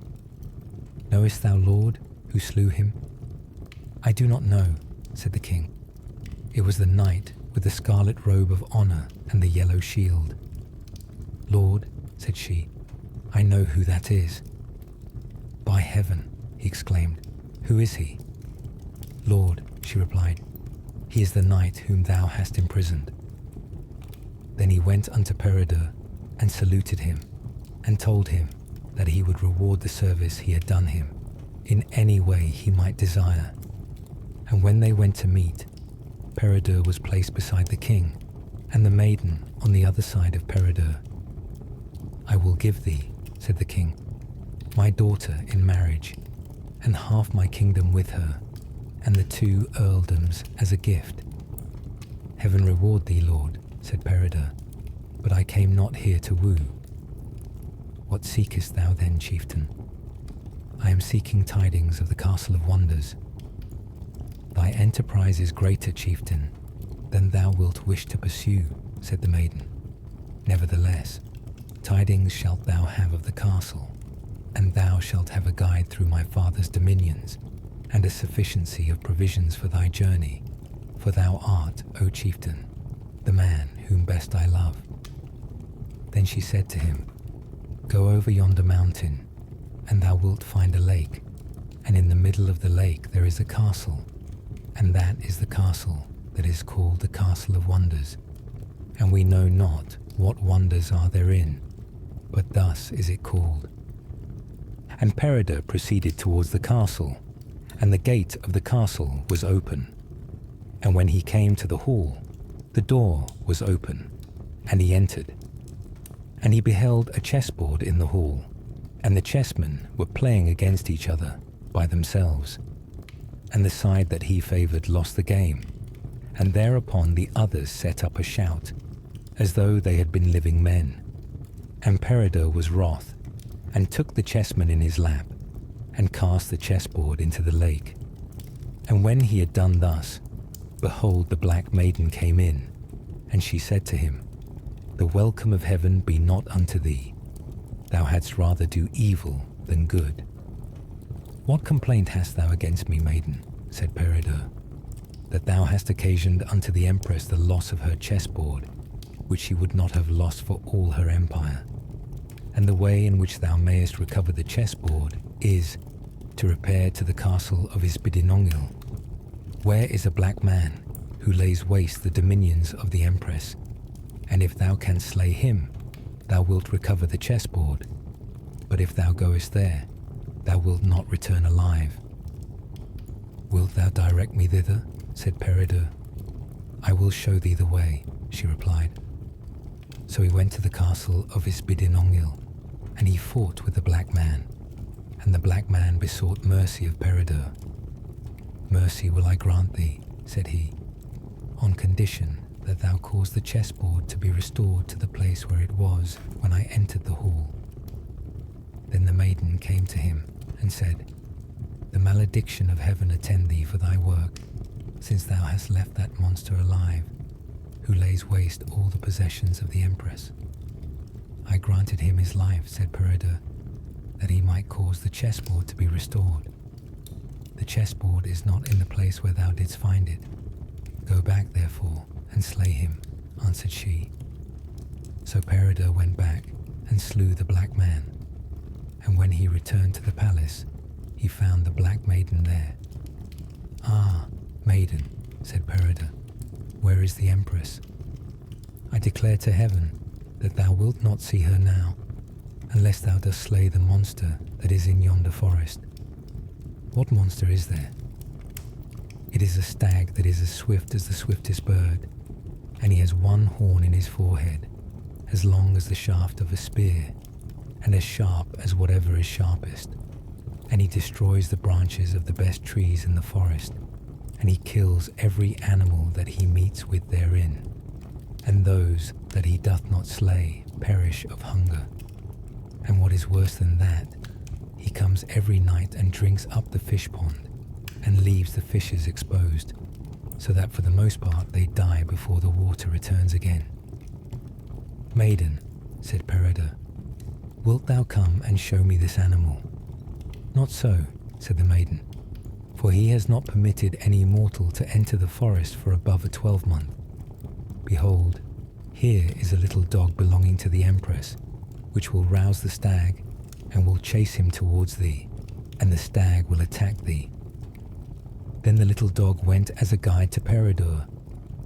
Knowest thou, Lord, who slew him?" "I do not know," said the king. "It was the knight with the scarlet robe of honor and the yellow shield." "Lord," said she, "I know who that is." "By heaven," he exclaimed, "who is he?" "Lord," she replied, "he is the knight whom thou hast imprisoned." Then he went unto Peredur and saluted him, and told him that he would reward the service he had done him in any way he might desire. And when they went to meat, Peredur was placed beside the king, and the maiden on the other side of Peredur. "I will give thee," said the king, "my daughter in marriage, and half my kingdom with her, and the 2 earldoms as a gift." "Heaven reward thee, Lord," said Peredur, "but I came not here to woo." "What seekest thou then, chieftain?" "I am seeking tidings of the Castle of Wonders." "Thy enterprise is greater, chieftain, than thou wilt wish to pursue," said the maiden. "Nevertheless, tidings shalt thou have of the castle, and thou shalt have a guide through my father's dominions, and a sufficiency of provisions for thy journey, for thou art, O chieftain, the man whom best I love." Then she said to him, "Go over yonder mountain, and thou wilt find a lake, and in the middle of the lake there is a castle, and that is the castle that is called the Castle of Wonders, and we know not what wonders are therein, but thus is it called. And Peredur proceeded towards the castle, and the gate of the castle was open. And when he came to the hall, the door was open, and he entered. And he beheld a chessboard in the hall, and the chessmen were playing against each other by themselves. And the side that he favoured lost the game, and thereupon the others set up a shout, as though they had been living men. And Peredur was wroth, and took the chessman in his lap, and cast the chessboard into the lake. And when he had done thus, behold, the black maiden came in, and she said to him, The welcome of heaven be not unto thee. Thou hadst rather do evil than good. What complaint hast thou against me, maiden? Said Peredur. That thou hast occasioned unto the empress the loss of her chessboard, which she would not have lost for all her empire. And the way in which thou mayest recover the chessboard is to repair to the castle of Isbidinongil, where is a black man who lays waste the dominions of the empress. And if thou canst slay him, thou wilt recover the chessboard. But if thou goest there, thou wilt not return alive. Wilt thou direct me thither? Said Peredur. I will show thee the way, she replied. So he went to the castle of Isbidinongil, and he fought with the black man. And the black man besought mercy of Peredur. Mercy will I grant thee, said he, on condition that thou cause the chessboard to be restored to the place where it was when I entered the hall. Then the maiden came to him and said, The malediction of heaven attend thee for thy work, since thou hast left that monster alive, who lays waste all the possessions of the empress. I granted him his life, said Peredur, that he might cause the chessboard to be restored. The chessboard is not in the place where thou didst find it. Go back, therefore, and slay him, answered she. So Peredur went back and slew the black man. And when he returned to the palace, he found the black maiden there. Ah, maiden, said Peredur, where is the empress? I declare to heaven that thou wilt not see her now, unless thou dost slay the monster that is in yonder forest. What monster is there? It is a stag that is as swift as the swiftest bird, and he has one horn in his forehead, as long as the shaft of a spear, and as sharp as whatever is sharpest. And he destroys the branches of the best trees in the forest, and he kills every animal that he meets with therein, and those that he doth not slay perish of hunger. And what is worse than that, he comes every night and drinks up the fish pond, and leaves the fishes exposed, so that for the most part they die before the water returns again. Maiden, said Peredur, wilt thou come and show me this animal? Not so, said the maiden, for he has not permitted any mortal to enter the forest for above a 12-month. Behold, here is a little dog belonging to the empress, which will rouse the stag, and will chase him towards thee, and the stag will attack thee. Then the little dog went as a guide to Peredur,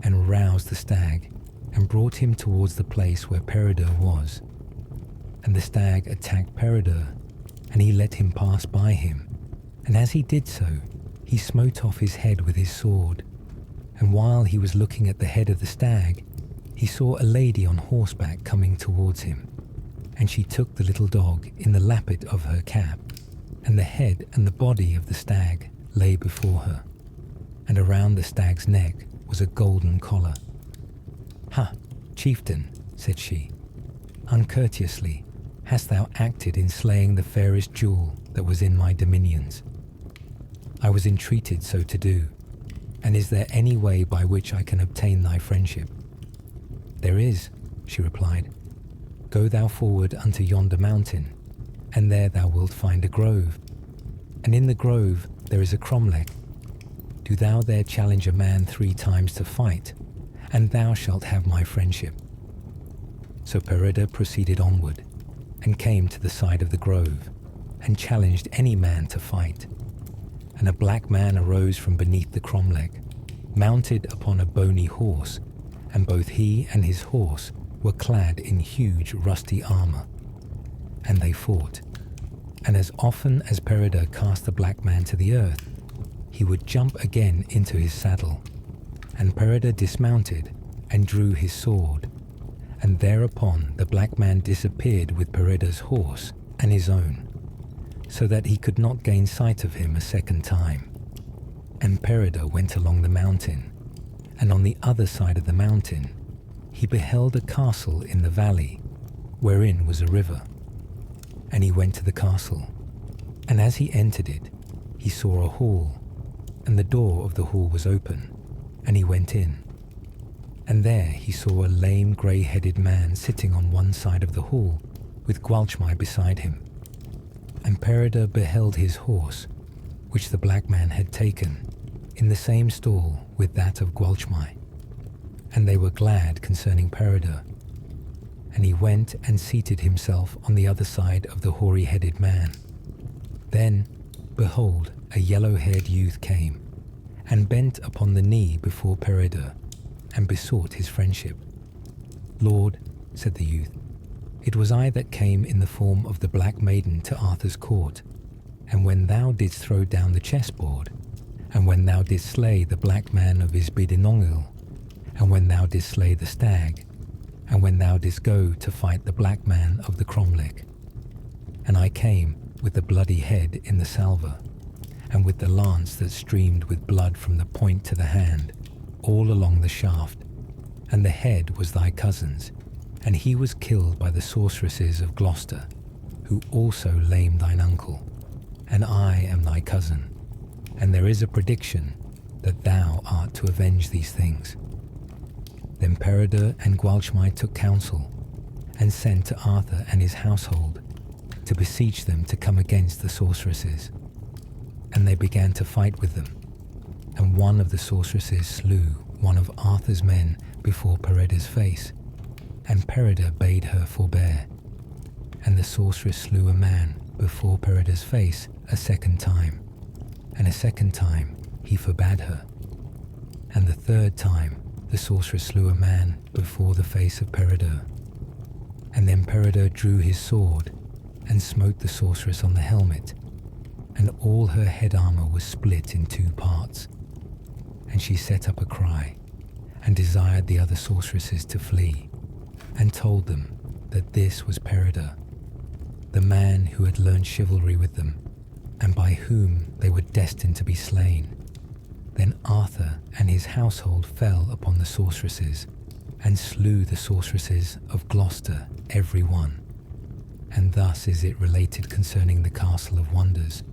and roused the stag, and brought him towards the place where Peredur was. And the stag attacked Peredur, and he let him pass by him, and as he did so, he smote off his head with his sword. And while he was looking at the head of the stag, he saw a lady on horseback coming towards him, and she took the little dog in the lappet of her cap, and the head and the body of the stag lay before her, and around the stag's neck was a golden collar. Ha, chieftain, said she, uncourteously hast thou acted in slaying the fairest jewel that was in my dominions. I was entreated so to do, and is there any way by which I can obtain thy friendship? There is, she replied. Go thou forward unto yonder mountain, and there thou wilt find a grove, and in the grove there is a cromlech. Do thou there challenge a man 3 times to fight, and thou shalt have my friendship. So Peredur proceeded onward, and came to the side of the grove, and challenged any man to fight. And a black man arose from beneath the cromlech, mounted upon a bony horse, and both he and his horse were clad in huge rusty armor. And they fought. And as often as Peredur cast the black man to the earth, he would jump again into his saddle. And Peredur dismounted and drew his sword. And thereupon the black man disappeared with Peredur's horse and his own, so that he could not gain sight of him a second time. And Peredur went along the mountain, and on the other side of the mountain he beheld a castle in the valley, wherein was a river. And he went to the castle, and as he entered it, he saw a hall, and the door of the hall was open, and he went in. And there he saw a lame grey-headed man sitting on one side of the hall, with Gwalchmai beside him. And Peredur beheld his horse, which the black man had taken, in the same stall with that of Gwalchmai. And they were glad concerning Peredur. And he went and seated himself on the other side of the hoary-headed man. Then, behold, a yellow-haired youth came, and bent upon the knee before Peredur, and besought his friendship. "Lord," said the youth, "it was I that came in the form of the Black Maiden to Arthur's court, and when thou didst throw down the chessboard, and when thou didst slay the black man of Isbidinongil, and when thou didst slay the stag, and when thou didst go to fight the black man of the cromlech. And I came with the bloody head in the salver, and with the lance that streamed with blood from the point to the hand, all along the shaft, and the head was thy cousin's, and he was killed by the sorceresses of Gloucester, who also lamed thine uncle, and I am thy cousin, and there is a prediction that thou art to avenge these things." Then Peredur and Gwalchmai took counsel, and sent to Arthur and his household, to beseech them to come against the sorceresses. And they began to fight with them, and one of the sorceresses slew one of Arthur's men before Peredur's face, and Peredur bade her forbear. And the sorceress slew a man before Peredur's face a second time, and a second time he forbade her. And the third time the sorceress slew a man before the face of Peredur. And then Peredur drew his sword, and smote the sorceress on the helmet, and all her head armor was split in 2 parts. And she set up a cry, and desired the other sorceresses to flee, and told them that this was Peredur, the man who had learned chivalry with them, and by whom they were destined to be slain. Then Arthur and his household fell upon the sorceresses, and slew the sorceresses of Gloucester every one. And thus is it related concerning the Castle of Wonders,